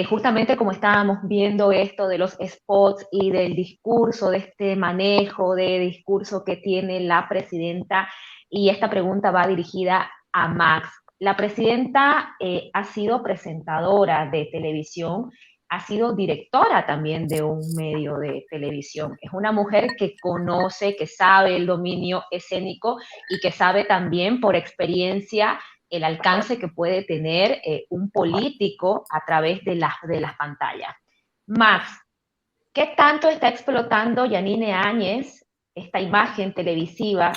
justamente como estábamos viendo esto de los spots y del discurso, de este manejo de discurso que tiene la presidenta, y esta pregunta va dirigida a Max. La presidenta ha sido presentadora de televisión, ha sido directora también de un medio de televisión. Es una mujer que conoce, que sabe el dominio escénico y que sabe también por experiencia el alcance que puede tener un político a través de las pantallas. Max, ¿qué tanto está explotando Yanine Áñez esta imagen televisiva,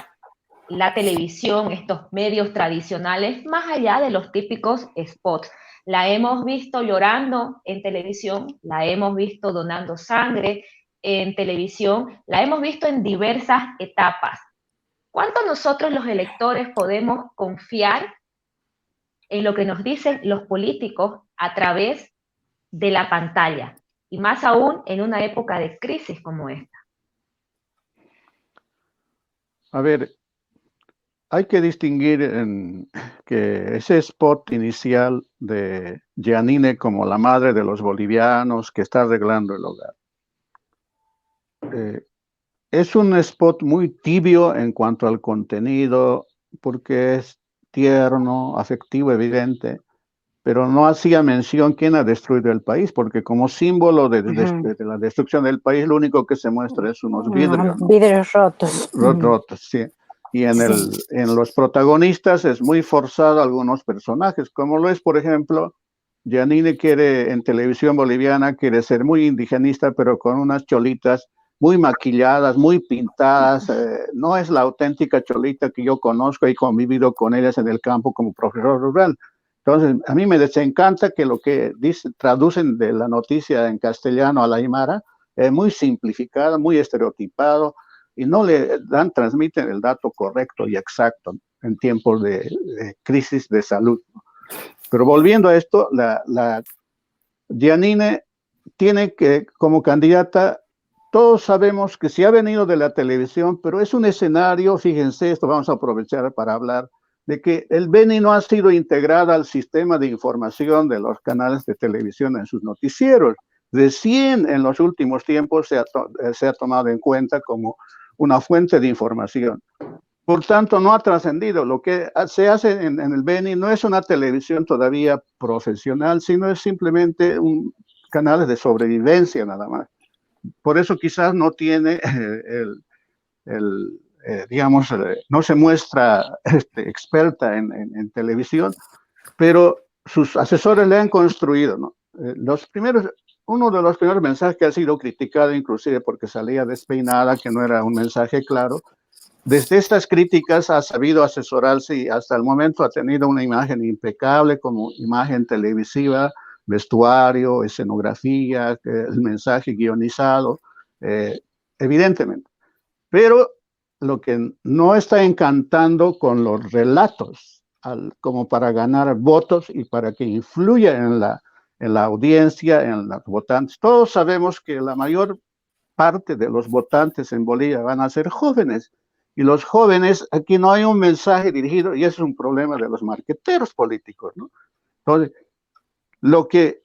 la televisión, estos medios tradicionales, más allá de los típicos spots? La hemos visto llorando en televisión, la hemos visto donando sangre en televisión, la hemos visto en diversas etapas. ¿Cuánto nosotros los electores podemos confiar en lo que nos dicen los políticos a través de la pantalla? Y más aún en una época de crisis como esta. A ver, hay que distinguir en que ese spot inicial de Yanine como la madre de los bolivianos que está arreglando el hogar. Es un spot muy tibio en cuanto al contenido, porque es tierno, afectivo, evidente, pero no hacía mención quién ha destruido el país, porque como símbolo de la destrucción del país, lo único que se muestra es unos vidrios. Vidrios rotos. Rotos, sí. Y en los protagonistas es muy forzado algunos personajes, como lo es, por ejemplo, Yanine quiere, en televisión boliviana, quiere ser muy indigenista, pero con unas cholitas muy maquilladas, muy pintadas. No es la auténtica cholita que yo conozco y he convivido con ellas en el campo como profesor rural. Entonces, a mí me desencanta que lo que traducen de la noticia en castellano a la aymara es muy simplificado, muy estereotipado, y no le transmiten el dato correcto y exacto en tiempos de crisis de salud. Pero volviendo a esto, la Yanine tiene que, como candidata, todos sabemos que sí ha venido de la televisión, pero es un escenario, fíjense, esto vamos a aprovechar para hablar, de que el Beni no ha sido integrada al sistema de información de los canales de televisión en sus noticieros. Recién en los últimos tiempos se ha tomado en cuenta como una fuente de información. Por tanto, no ha trascendido. Lo que se hace en el Beni no es una televisión todavía profesional, sino es simplemente un canal de sobrevivencia nada más. Por eso quizás no tiene digamos, no se muestra experta en televisión, pero sus asesores le han construido, ¿no? Uno de los primeros mensajes que ha sido criticado, inclusive porque salía despeinada, que no era un mensaje claro, desde estas críticas ha sabido asesorarse y hasta el momento ha tenido una imagen impecable como imagen televisiva, vestuario, escenografía, el mensaje guionizado, evidentemente. Pero lo que no está encantando con los relatos, como para ganar votos y para que influya en la audiencia, en los votantes. Todos sabemos que la mayor parte de los votantes en Bolivia van a ser jóvenes. Y los jóvenes, aquí no hay un mensaje dirigido, y eso es un problema de los marqueteros políticos, ¿no? Entonces, lo que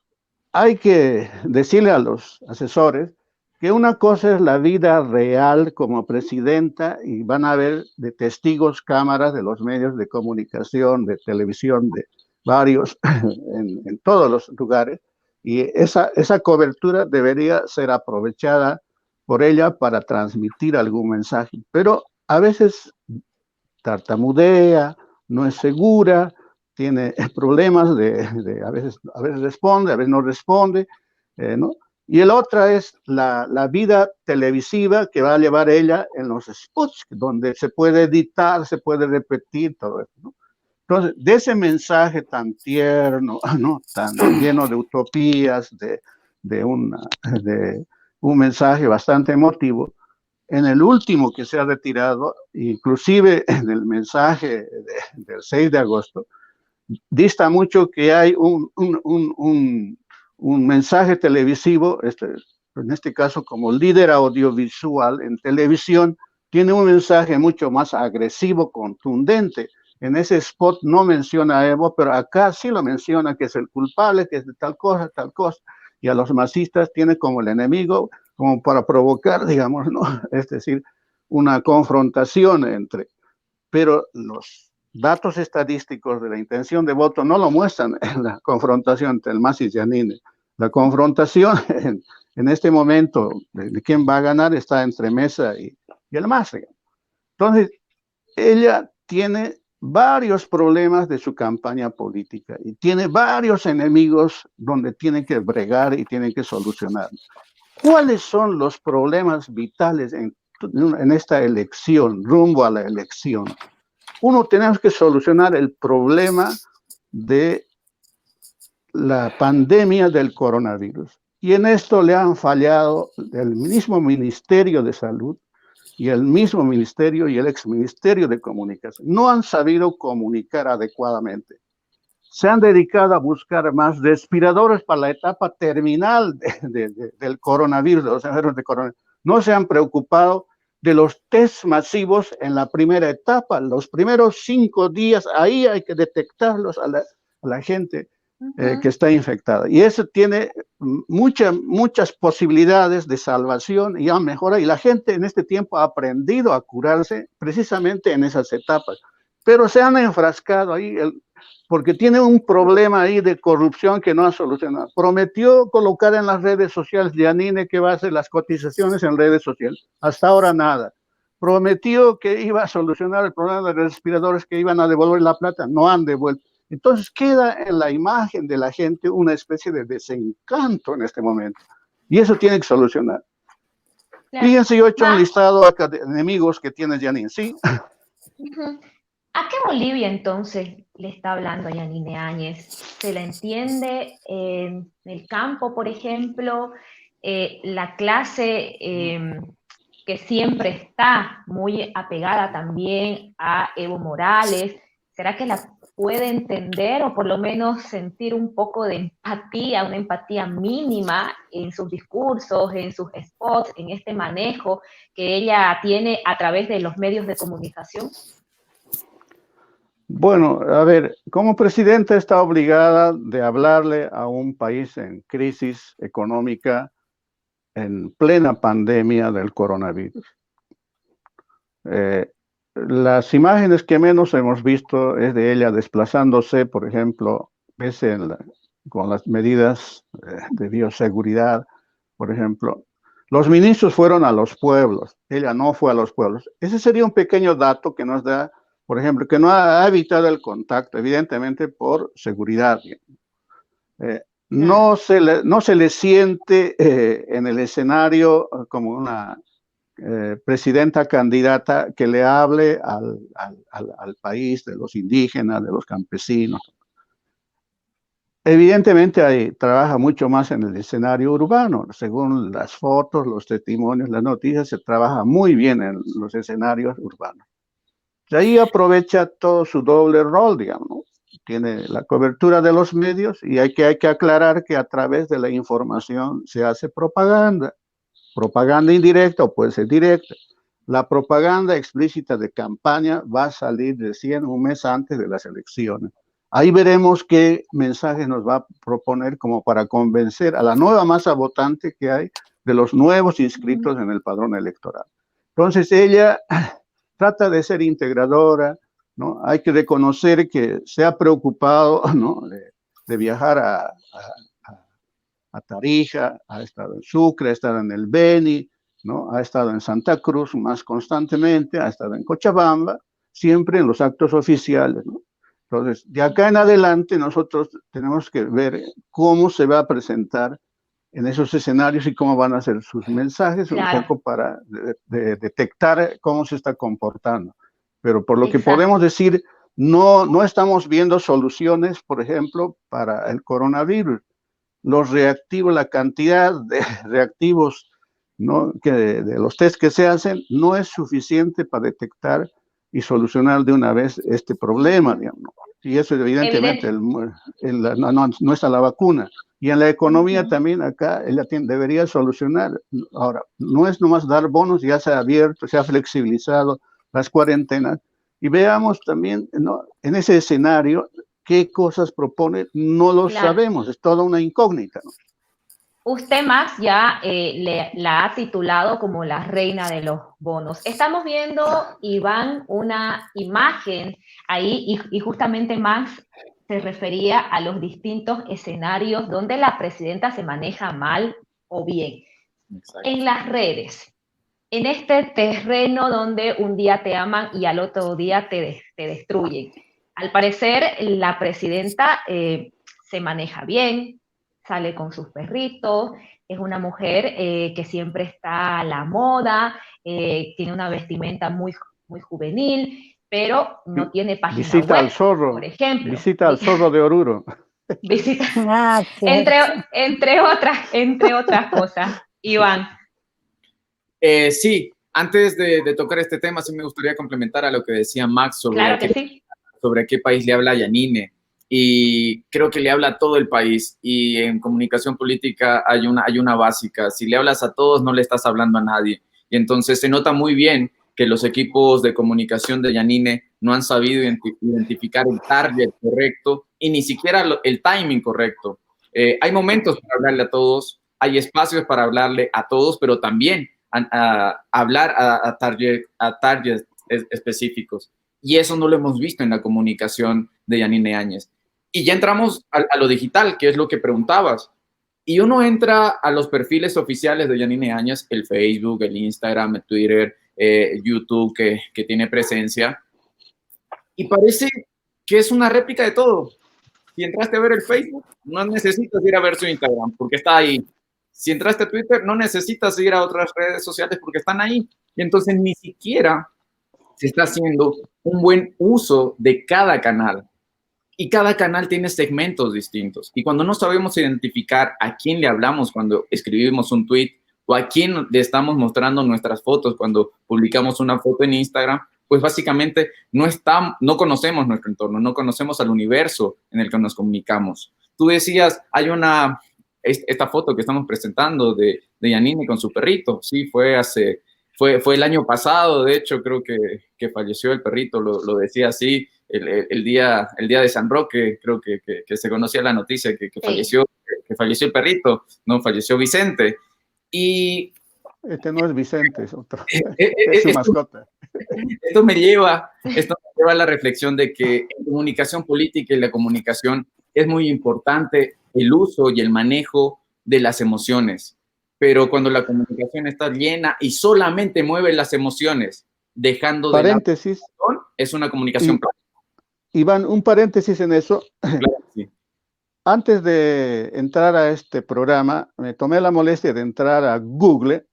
hay que decirle a los asesores, que una cosa es la vida real como presidenta, y van a haber de testigos cámaras de los medios de comunicación, de televisión, de varios, en todos los lugares, y esa cobertura debería ser aprovechada por ella para transmitir algún mensaje, pero a veces tartamudea, no es segura, tiene problemas a veces responde, a veces no responde, ¿no? Y el otra es la vida televisiva que va a llevar ella en los spots, donde se puede editar, se puede repetir todo eso, ¿no? Entonces, de ese mensaje tan tierno, ¿no? Tan lleno de utopías, de un mensaje bastante emotivo, en el último que se ha retirado, inclusive en el mensaje del 6 de agosto, dista mucho que hay un mensaje televisivo, en este caso como líder audiovisual en televisión, tiene un mensaje mucho más agresivo, contundente. En ese spot no menciona a Evo, pero acá sí lo menciona, que es el culpable, que es de tal cosa, y a los masistas tiene como el enemigo, como para provocar, digamos, ¿no? Es decir, una confrontación entre, pero los datos estadísticos de la intención de voto no lo muestran en la confrontación entre el MAS y Giannini. La confrontación en este momento de quién va a ganar está entre Mesa y el MAS. Entonces, ella tiene varios problemas de su campaña política y tiene varios enemigos donde tiene que bregar y tiene que solucionar. ¿Cuáles son los problemas vitales en esta elección, rumbo a la elección? Uno, tenemos que solucionar el problema de la pandemia del coronavirus. Y en esto le han fallado el mismo Ministerio de Salud y el mismo Ministerio y el exministerio de Comunicación. No han sabido comunicar adecuadamente. Se han dedicado a buscar más respiradores para la etapa terminal del coronavirus, de los enfermos de coronavirus. No se han preocupado de los test masivos en la primera etapa, los primeros 5 días, ahí hay que detectarlos a la gente que está infectada. Y eso tiene muchas posibilidades de salvación y a mejora, y la gente en este tiempo ha aprendido a curarse precisamente en esas etapas. Pero se han enfrascado ahí, porque tiene un problema ahí de corrupción que no ha solucionado. Prometió colocar en las redes sociales, Giannini, que va a hacer las cotizaciones en redes sociales. Hasta ahora nada. Prometió que iba a solucionar el problema de respiradores, que iban a devolver la plata. No han devuelto. Entonces queda en la imagen de la gente una especie de desencanto en este momento. Y eso tiene que solucionar. Claro. Fíjense, yo he hecho un listado acá de enemigos que tiene Giannini, ¿sí? ¿A qué Bolivia entonces le está hablando a Yanine Áñez? ¿Se la entiende en el campo, por ejemplo? La clase que siempre está muy apegada también a Evo Morales, ¿será que la puede entender o por lo menos sentir un poco de empatía, una empatía mínima en sus discursos, en sus spots, en este manejo que ella tiene a través de los medios de comunicación? Bueno, a ver, como presidenta está obligada de hablarle a un país en crisis económica, en plena pandemia del coronavirus. Las imágenes que menos hemos visto es de ella desplazándose, por ejemplo, con las medidas de bioseguridad, por ejemplo. Los ministros fueron a los pueblos, ella no fue a los pueblos. Ese sería un pequeño dato que nos da, por ejemplo, que no ha evitado el contacto, evidentemente por seguridad. No se le siente en el escenario como una presidenta candidata que le hable al país de los indígenas, de los campesinos. Evidentemente trabaja mucho más en el escenario urbano. Según las fotos, los testimonios, las noticias, se trabaja muy bien en los escenarios urbanos. De ahí aprovecha todo su doble rol, digamos, ¿no? Tiene la cobertura de los medios y hay que aclarar que a través de la información se hace propaganda. Propaganda indirecta o puede ser directa. La propaganda explícita de campaña va a salir recién un mes antes de las elecciones. Ahí veremos qué mensaje nos va a proponer como para convencer a la nueva masa votante que hay de los nuevos inscritos en el padrón electoral. Entonces ella trata de ser integradora, ¿no? Hay que reconocer que se ha preocupado, ¿no? de viajar a Tarija, ha estado en Sucre, ha estado en el Beni, ¿no? Ha estado en Santa Cruz más constantemente, ha estado en Cochabamba, siempre en los actos oficiales, ¿no? Entonces, de acá en adelante nosotros tenemos que ver cómo se va a presentar en esos escenarios y cómo van a ser sus mensajes, Claro. un poco para detectar cómo se está comportando. Pero por lo que Exacto. podemos decir, no estamos viendo soluciones, por ejemplo, para el coronavirus. Los reactivos, la cantidad de reactivos, ¿no?, de los test que se hacen no es suficiente para detectar y solucionar de una vez este problema, digamos. Y eso evidentemente no está la vacuna. Y en la economía también acá debería solucionar. Ahora, no es nomás dar bonos, ya se ha abierto, se ha flexibilizado las cuarentenas. Y veamos también, ¿no?, en ese escenario, qué cosas propone, no lo Claro. sabemos, es toda una incógnita, ¿no? Usted, Max, ya la ha titulado como la reina de los bonos. Estamos viendo, Iván, una imagen ahí y justamente Max se refería a los distintos escenarios donde la presidenta se maneja mal o bien. Exacto. En las redes, en este terreno donde un día te aman y al otro día te destruyen. Al parecer, la presidenta se maneja bien, sale con sus perritos, es una mujer que siempre está a la moda, tiene una vestimenta muy, muy juvenil, pero no tiene página Visita web, al zorro, por ejemplo. visita al zorro de Oruro. Visita, Ah, entre otras cosas. Iván. Sí, antes de tocar este tema, sí me gustaría complementar a lo que decía Max Claro que sí. sobre qué país le habla a Yanine. Y creo que le habla a todo el país. Y en comunicación política hay una básica. Si le hablas a todos, no le estás hablando a nadie. Y entonces se nota muy bien que los equipos de comunicación de Yanine no han sabido identificar el target correcto y ni siquiera el timing correcto. Hay momentos para hablarle a todos, hay espacios para hablarle a todos, pero también a hablar a targets específicos. Y eso no lo hemos visto en la comunicación de Yanine Áñez. Y ya entramos a lo digital, que es lo que preguntabas. Y uno entra a los perfiles oficiales de Yanine Áñez, el Facebook, el Instagram, el Twitter, YouTube, que tiene presencia. Y parece que es una réplica de todo. Si entraste a ver el Facebook, no necesitas ir a ver su Instagram, porque está ahí. Si entraste a Twitter, no necesitas ir a otras redes sociales porque están ahí. Y entonces ni siquiera se está haciendo un buen uso de cada canal. Y cada canal tiene segmentos distintos. Y cuando no sabemos identificar a quién le hablamos cuando escribimos un tweet o a quién le estamos mostrando nuestras fotos cuando publicamos una foto en Instagram, pues básicamente no conocemos nuestro entorno, no conocemos al universo en el que nos comunicamos. Tú decías, hay esta foto que estamos presentando de Yanine con su perrito. Sí, fue el año pasado, de hecho, creo que falleció el perrito, lo decía así, el día de San Roque, creo que se conocía la noticia que falleció el perrito, no falleció Vicente. Y este no es Vicente, es otro, es su mascota. Esto me lleva a la reflexión de que en comunicación política y la comunicación es muy importante el uso y el manejo de las emociones. Pero cuando la comunicación está llena y solamente mueve las emociones, dejando paréntesis, de lado, es una comunicación. Iván, un paréntesis en eso. Claro, sí. Antes de entrar a este programa, me tomé la molestia de entrar a Google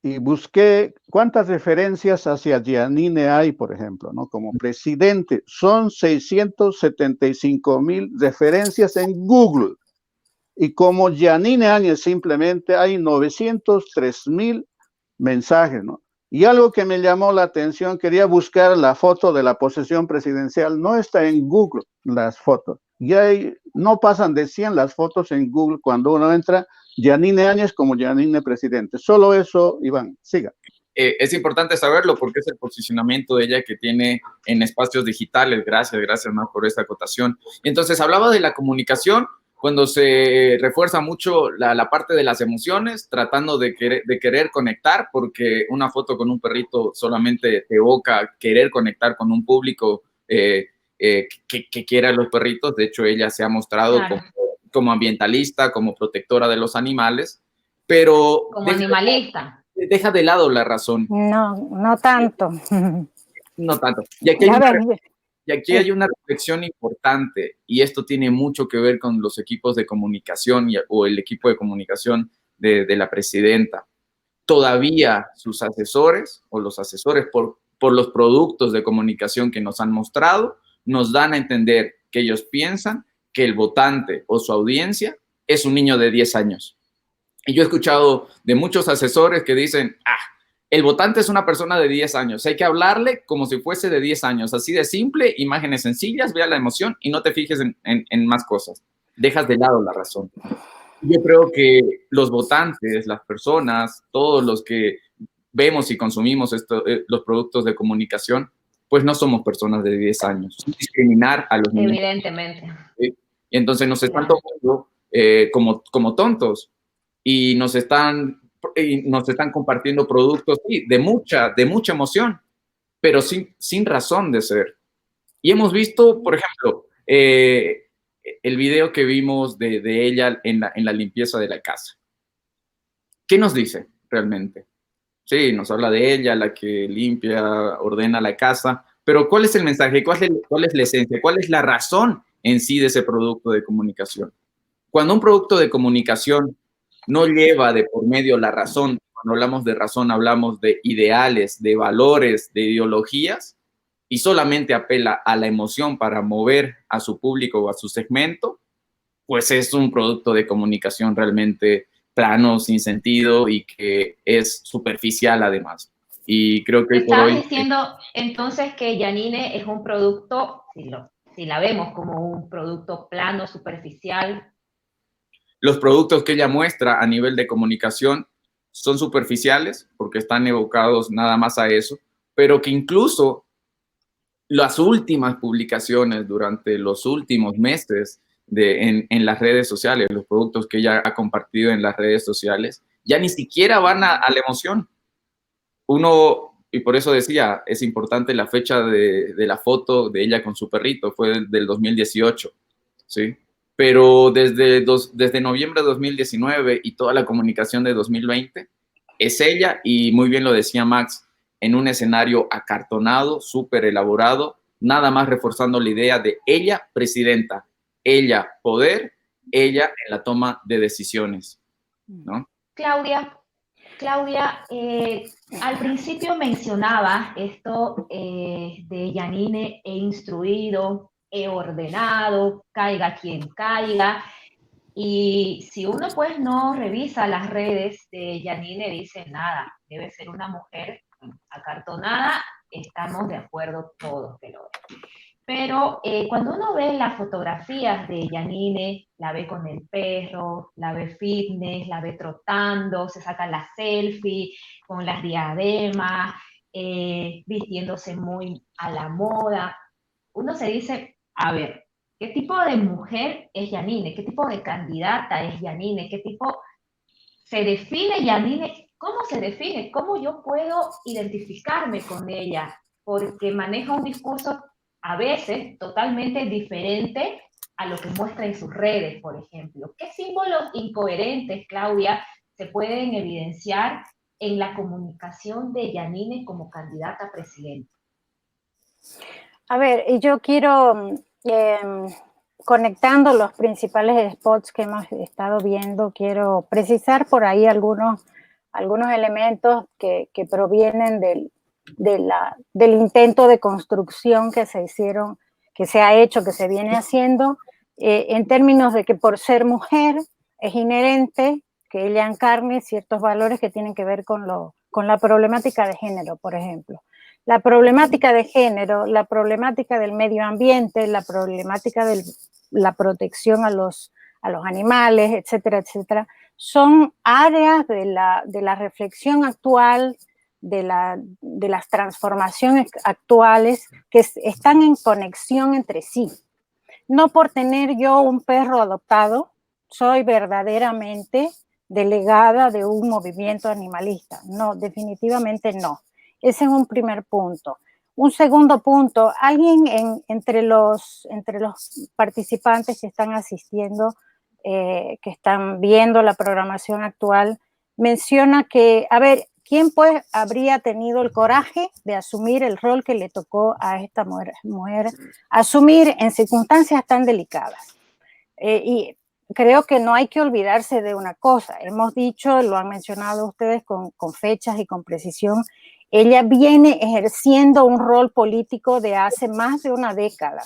y busqué cuántas referencias hacia Yanine hay, por ejemplo, ¿no?, como presidente. Son 675,000 referencias en Google. Y como Yanine Áñez simplemente hay 903,000 mensajes, ¿no? Y algo que me llamó la atención, quería buscar la foto de la posesión presidencial, no está en Google las fotos. No pasan de 100 las fotos en Google cuando uno entra Yanine Áñez como Yanine presidente. Solo eso, Iván, siga. Es importante saberlo porque es el posicionamiento de ella que tiene en espacios digitales. Gracias más por esta acotación. Y entonces hablaba de la comunicación cuando se refuerza mucho la parte de las emociones, tratando de querer conectar, porque una foto con un perrito solamente te evoca querer conectar con un público que quiera a los perritos. De hecho, ella se ha mostrado Claro, como ambientalista, como protectora de los animales, pero como animalista. Deja de lado la razón. No tanto. No tanto. Y aquí Y aquí hay una reflexión importante, y esto tiene mucho que ver con los equipos de comunicación o el equipo de comunicación de la presidenta. Todavía sus asesores o los asesores por los productos de comunicación que nos han mostrado, nos dan a entender que ellos piensan que el votante o su audiencia es un niño de 10 años. Y yo he escuchado de muchos asesores que dicen, el votante es una persona de 10 años, hay que hablarle como si fuese de 10 años, así de simple, imágenes sencillas, vea la emoción y no te fijes en más cosas. Dejas de lado la razón. Yo creo que los votantes, las personas, todos los que vemos y consumimos los productos de comunicación, pues no somos personas de 10 años. Discriminar a los niños. Evidentemente. ¿Sí? Y entonces nos están tomando como tontos y nos están compartiendo productos sí, de mucha emoción, pero sin razón de ser. Y hemos visto, por ejemplo, el video que vimos de ella en la limpieza de la casa. ¿Qué nos dice realmente? Sí, nos habla de ella, la que limpia, ordena la casa, pero ¿cuál es el mensaje? ¿Cuál es la esencia? ¿Cuál es la razón en sí de ese producto de comunicación? Cuando un producto de comunicación no lleva de por medio la razón, cuando hablamos de razón hablamos de ideales, de valores, de ideologías, y solamente apela a la emoción para mover a su público o a su segmento, pues es un producto de comunicación realmente plano, sin sentido y que es superficial además. Y creo que hoy por hoy... ¿Estás diciendo entonces que Yanine es un producto, si la vemos como un producto plano, superficial? Los productos que ella muestra a nivel de comunicación son superficiales porque están evocados nada más a eso, pero que incluso las últimas publicaciones durante los últimos meses en las redes sociales, los productos que ella ha compartido en las redes sociales, ya ni siquiera van a la emoción. Y por eso decía, es importante la fecha de la foto de ella con su perrito, fue del 2018, ¿sí? Pero desde noviembre de 2019 y toda la comunicación de 2020, es ella, y muy bien lo decía Max, en un escenario acartonado, súper elaborado, nada más reforzando la idea de ella presidenta, ella poder, ella en la toma de decisiones, ¿no? Claudia, al principio mencionaba esto de Yanine, he instruido, he ordenado, caiga quien caiga. Y si uno pues no revisa las redes de Yanine, dice nada, debe ser una mujer acartonada, estamos de acuerdo todos que lo es. Pero cuando uno ve las fotografías de Yanine, la ve con el perro, la ve fitness, la ve trotando, se saca la selfie con las diademas, vistiéndose muy a la moda, uno se dice, a ver, ¿qué tipo de mujer es Yanine? ¿Qué tipo de candidata es Yanine? ¿Qué tipo se define Yanine? ¿Cómo se define? ¿Cómo yo puedo identificarme con ella? Porque maneja un discurso a veces totalmente diferente a lo que muestra en sus redes, por ejemplo. ¿Qué símbolos incoherentes, Claudia, se pueden evidenciar en la comunicación de Yanine como candidata a presidenta? A ver, yo quiero, conectando los principales spots que hemos estado viendo, quiero precisar por ahí algunos elementos que provienen del intento de construcción que se ha hecho, que se viene haciendo, en términos de que por ser mujer es inherente que ella encarne ciertos valores que tienen que ver con la problemática de género, por ejemplo. La problemática de género, la problemática del medio ambiente, la problemática de la protección a los animales, etcétera, etcétera, son áreas de la reflexión actual, de las transformaciones actuales que están en conexión entre sí. No por tener yo un perro adoptado, soy verdaderamente delegada de un movimiento animalista. No, definitivamente no. Ese es un primer punto. Un segundo punto, alguien entre los participantes que están asistiendo, que están viendo la programación actual, menciona que, a ver, ¿quién pues habría tenido el coraje de asumir el rol que le tocó a esta mujer asumir en circunstancias tan delicadas? Y creo que no hay que olvidarse de una cosa. Hemos dicho, lo han mencionado ustedes con fechas y con precisión, ella viene ejerciendo un rol político de hace más de una década.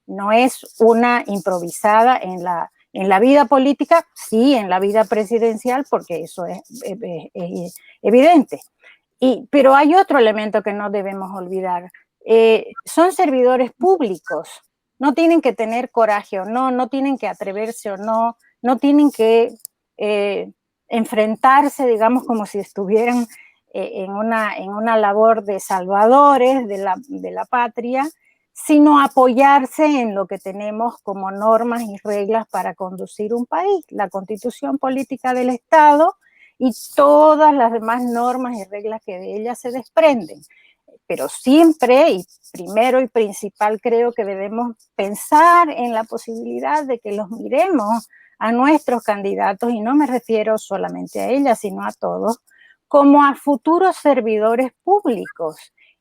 No es una improvisada en la vida política, sí, en la vida presidencial, porque eso es evidente. Pero hay otro elemento que no debemos olvidar. Son servidores públicos. No tienen que tener coraje o no tienen que atreverse o no tienen que enfrentarse, digamos, como si estuvieran en una labor de salvadores de la patria, sino apoyarse en lo que tenemos como normas y reglas para conducir un país, la Constitución Política del Estado y todas las demás normas y reglas que de ella se desprenden. Pero siempre, y primero y principal, creo que debemos pensar en la posibilidad de que los miremos a nuestros candidatos, y no me refiero solamente a ella, sino a todos, como a futuros servidores públicos.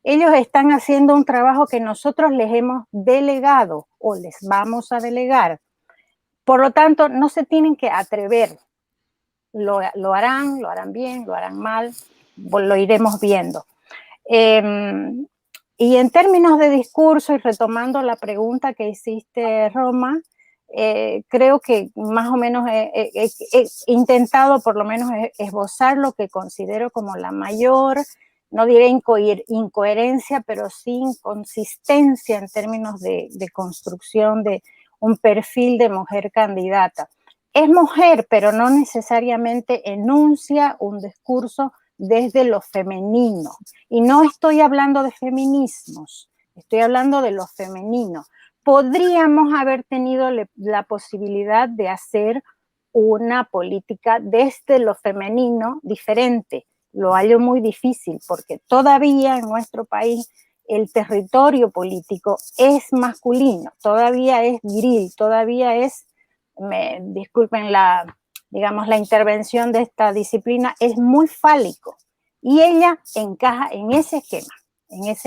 Ellos están haciendo un trabajo que nosotros les hemos delegado o les vamos a delegar. Por lo tanto, no se tienen que atrever. Lo harán bien, lo harán mal, lo iremos viendo. Y en términos de discurso, y retomando la pregunta que hiciste, Roma, creo que más o menos he intentado por lo menos esbozar lo que considero como la mayor, no diré incoherencia, pero sí inconsistencia en términos de construcción de un perfil de mujer candidata. Es mujer, pero no necesariamente enuncia un discurso desde lo femenino. Y no estoy hablando de feminismos, estoy hablando de lo femenino. Podríamos haber tenido la posibilidad de hacer una política desde lo femenino diferente. Lo hallo muy difícil porque todavía en nuestro país el territorio político es masculino, todavía es viril, todavía es, disculpen digamos, la intervención de esta disciplina, es muy fálico. Y ella encaja en ese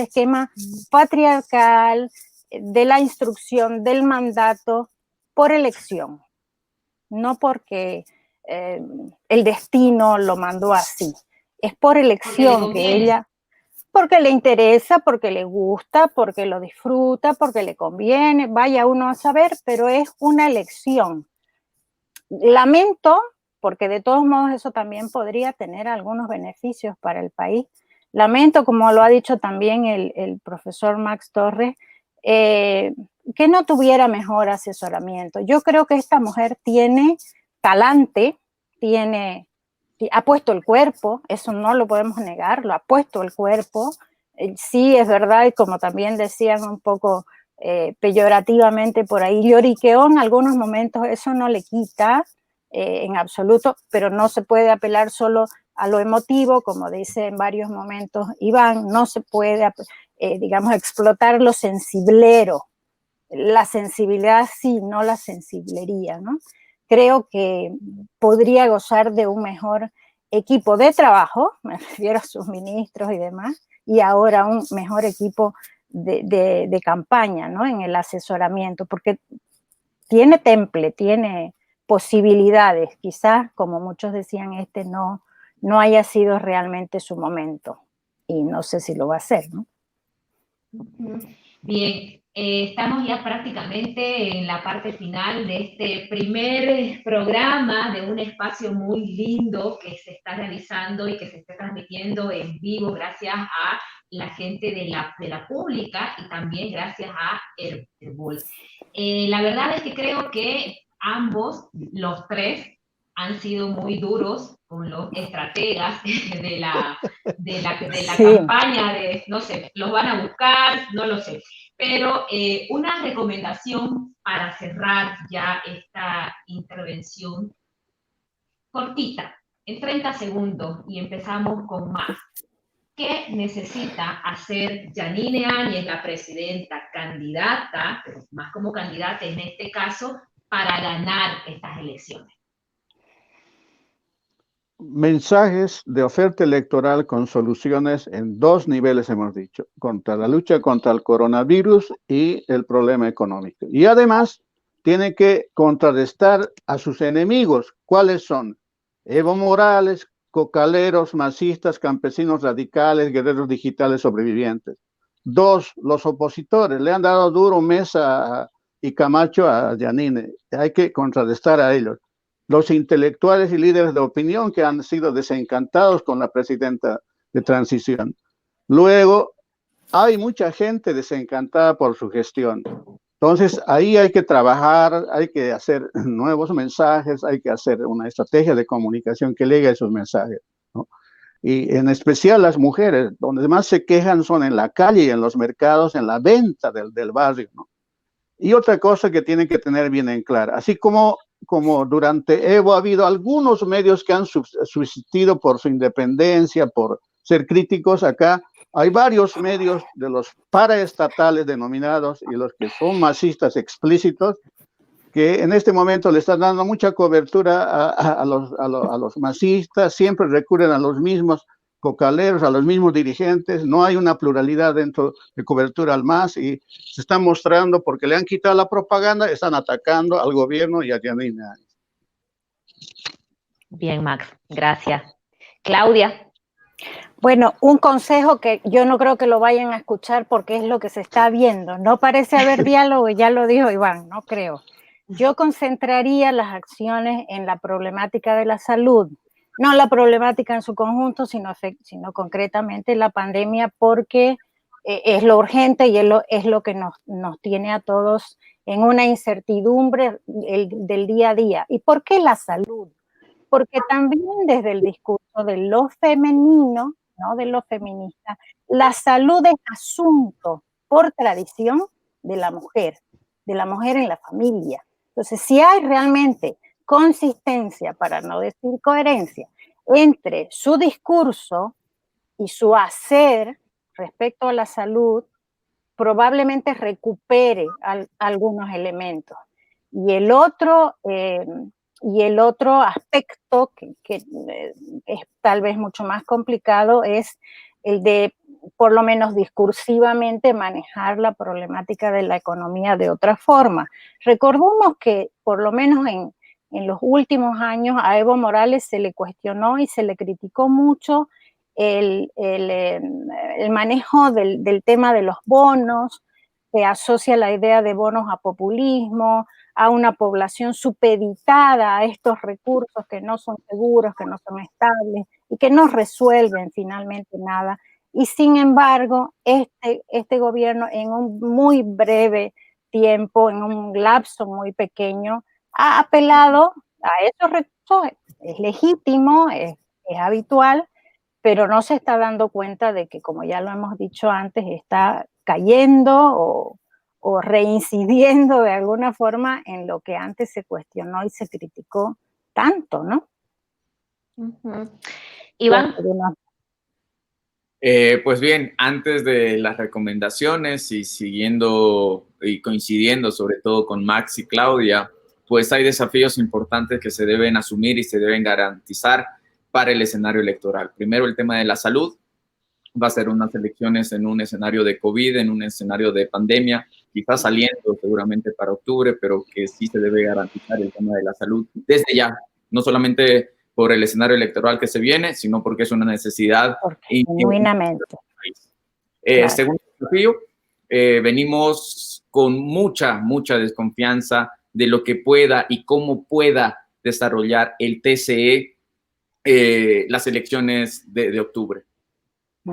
esquema patriarcal, de la instrucción, del mandato, por elección, no porque el destino lo mandó así. Es por elección que ella, porque le interesa, porque le gusta, porque lo disfruta, porque le conviene, vaya uno a saber, pero es una elección. Lamento, porque de todos modos eso también podría tener algunos beneficios para el país. Lamento, como lo ha dicho también el profesor Max Torres, que no tuviera mejor asesoramiento. Yo creo que esta mujer tiene talante, ha puesto el cuerpo, eso no lo podemos negar, lo ha puesto el cuerpo. Sí, es verdad, y como también decían un poco peyorativamente por ahí, lloriqueó en algunos momentos, eso no le quita en absoluto, pero no se puede apelar solo a lo emotivo, como dice en varios momentos Iván, no se puede, digamos, explotar lo sensiblero. La sensibilidad sí, no la sensiblería, ¿no? Creo que podría gozar de un mejor equipo de trabajo, me refiero a sus ministros y demás, y ahora un mejor equipo de campaña, ¿no? En el asesoramiento, porque tiene temple, tiene posibilidades, quizás, como muchos decían, no haya sido realmente su momento, y no sé si lo va a hacer, ¿no? Bien, estamos ya prácticamente en la parte final de este primer programa de un espacio muy lindo que se está realizando y que se está transmitiendo en vivo gracias a la gente de la pública y también gracias a Herbol. La verdad es que creo que ambos, los tres, han sido muy duros con los estrategas de la Sí. campaña, no sé, los van a buscar, no lo sé. Pero una recomendación para cerrar ya esta intervención cortita, en 30 segundos, y empezamos con más. ¿Qué necesita hacer Yanine Áñez, la presidenta candidata, pero más como candidata en este caso, para ganar estas elecciones? mensajes de oferta electoral con soluciones en dos niveles, hemos dicho, contra la lucha contra el coronavirus y el problema económico. Y además, tiene que contrarrestar a sus enemigos. ¿Cuáles son? Evo Morales, cocaleros, masistas, campesinos radicales, guerreros digitales sobrevivientes. Dos, los opositores. Le han dado duro Mesa y Camacho a Yanine. Hay que contrarrestar a ellos. Los intelectuales y líderes de opinión que han sido desencantados con la presidenta de transición. Luego, hay mucha gente desencantada por su gestión. Entonces, ahí hay que trabajar, hay que hacer nuevos mensajes, hay que hacer una estrategia de comunicación que llegue a esos mensajes, ¿no? Y en especial las mujeres, donde más se quejan son en la calle y en los mercados, en la venta del barrio, ¿no? Y otra cosa que tienen que tener bien en claro, así como durante Evo ha habido algunos medios que han subsistido por su independencia, por ser críticos, acá hay varios medios de los paraestatales denominados y los que son masistas explícitos que en este momento le están dando mucha cobertura a los masistas, siempre recurren a los mismos cocaleros, a los mismos dirigentes, no hay una pluralidad dentro de cobertura al MAS y se están mostrando porque le han quitado la propaganda, están atacando al gobierno y a Yanine Áñez. Bien, Max, gracias. Claudia. Bueno, un consejo que yo no creo que lo vayan a escuchar porque es lo que se está viendo. No parece haber diálogo, ya lo dijo Iván, no creo. Yo concentraría las acciones en la problemática de la salud, no la problemática en su conjunto, sino concretamente la pandemia, porque es lo urgente y es lo que nos tiene a todos en una incertidumbre del día a día. ¿Y por qué la salud? Porque también desde el discurso de lo femenino, ¿no?, de lo feminista, la salud es asunto por tradición de la mujer en la familia. Entonces, si hay realmente consistencia, para no decir coherencia, entre su discurso y su hacer respecto a la salud, probablemente recupere algunos elementos. Y el otro aspecto que es tal vez mucho más complicado es el de, por lo menos discursivamente, manejar la problemática de la economía de otra forma. Recordemos que por lo menos en los últimos años a Evo Morales se le cuestionó y se le criticó mucho el manejo del tema de los bonos, que asocia la idea de bonos a populismo, a una población supeditada a estos recursos que no son seguros, que no son estables y que no resuelven finalmente nada. Y sin embargo, este gobierno en un muy breve tiempo, en un lapso muy pequeño, ha apelado a esos recursos. Es legítimo, es habitual, pero no se está dando cuenta de que, como ya lo hemos dicho antes, está cayendo o reincidiendo de alguna forma en lo que antes se cuestionó y se criticó tanto, ¿no? Iván. Pues bien, antes de las recomendaciones y siguiendo y coincidiendo sobre todo con Max y Claudia, pues hay desafíos importantes que se deben asumir y se deben garantizar para el escenario electoral. Primero, el tema de la salud. Va a ser unas elecciones en un escenario de COVID, en un escenario de pandemia, quizás saliendo seguramente para octubre, pero que sí se debe garantizar el tema de la salud desde ya, no solamente por el escenario electoral que se viene, sino porque es una necesidad. Genuinamente. Claro. Segundo desafío, venimos con mucha desconfianza de lo que pueda y cómo pueda desarrollar el TCE las elecciones de octubre.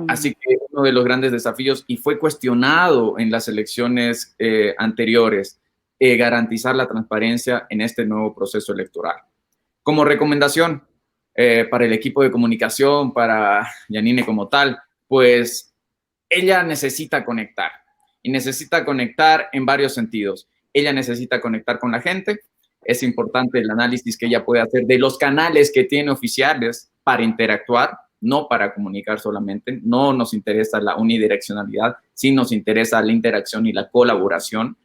Así que uno de los grandes desafíos, y fue cuestionado en las elecciones anteriores, garantizar la transparencia en este nuevo proceso electoral. Como recomendación para el equipo de comunicación, para Yanine como tal, pues ella necesita conectar, y necesita conectar en varios sentidos. Ella necesita conectar con la gente. Es importante el análisis que ella puede hacer de los canales que tiene oficiales para interactuar, no para comunicar solamente. No nos interesa la unidireccionalidad, sí nos interesa la interacción y la colaboración.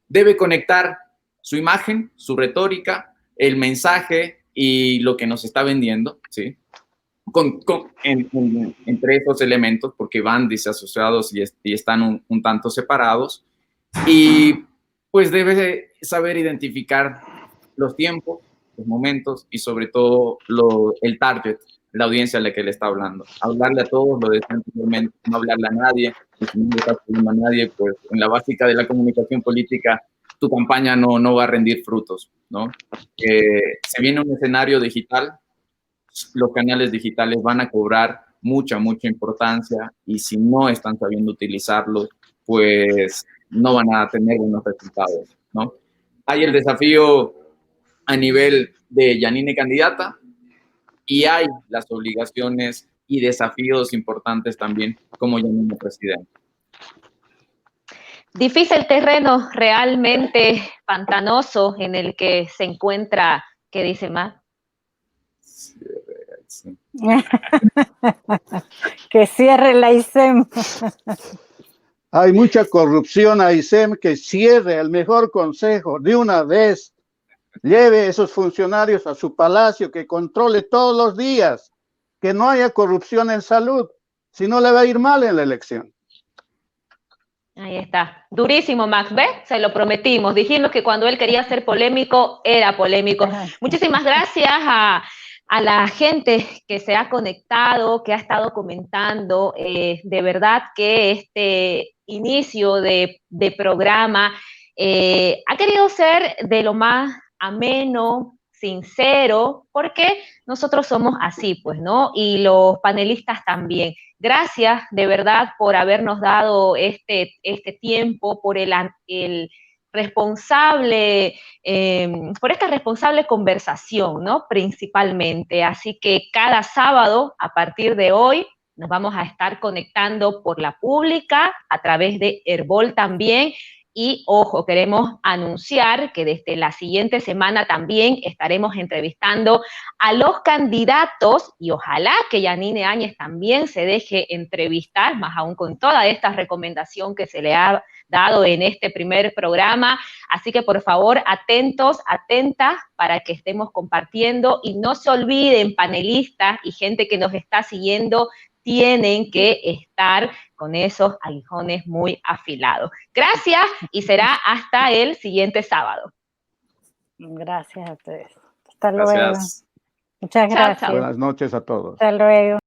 Debe conectar su imagen, su retórica, el mensaje y lo que nos está vendiendo, ¿sí? entre esos elementos, porque van disasociados y están un tanto separados. Y pues debe saber identificar los tiempos, los momentos y sobre todo el target, la audiencia a la que le está hablando. Hablarle a todos, lo decía anteriormente, no hablarle a nadie, y si no le estás pidiendo a nadie, pues en la básica de la comunicación política, tu campaña no va a rendir frutos, ¿no? Se viene un escenario digital, los canales digitales van a cobrar mucha importancia y si no están sabiendo utilizarlos, pues no van a tener buenos resultados, ¿no? Hay el desafío a nivel de Yanine candidata y hay las obligaciones y desafíos importantes también como Yanine presidente. Difícil terreno, realmente pantanoso en el que se encuentra, ¿qué dice Matt? Sí. Que cierre la ISEM. Hay mucha corrupción a ISEM, que cierre. El mejor consejo, de una vez, lleve esos funcionarios a su palacio, que controle todos los días, que no haya corrupción en salud, si no le va a ir mal en la elección. Ahí está, durísimo Max, ¿ves? Se lo prometimos, dijimos que cuando él quería ser polémico, era polémico. Muchísimas gracias a la gente que se ha conectado, que ha estado comentando. De verdad que este inicio de programa ha querido ser de lo más ameno, sincero, porque nosotros somos así, pues, ¿no? Y los panelistas también. Gracias de verdad por habernos dado este tiempo, por el responsable, por esta responsable conversación, ¿no? Principalmente. Así que cada sábado, a partir de hoy, nos vamos a estar conectando por la pública, a través de Herbol también. Y ojo, queremos anunciar que desde la siguiente semana también estaremos entrevistando a los candidatos y ojalá que Yanine Áñez también se deje entrevistar, más aún con toda esta recomendación que se le ha dado en este primer programa. Así que por favor, atentos, atentas para que estemos compartiendo y no se olviden, panelistas y gente que nos está siguiendo, tienen que estar con esos aguijones muy afilados. Gracias y será hasta el siguiente sábado. Gracias a ustedes. Hasta luego. Gracias. Muchas gracias. Buenas noches a todos. Hasta luego.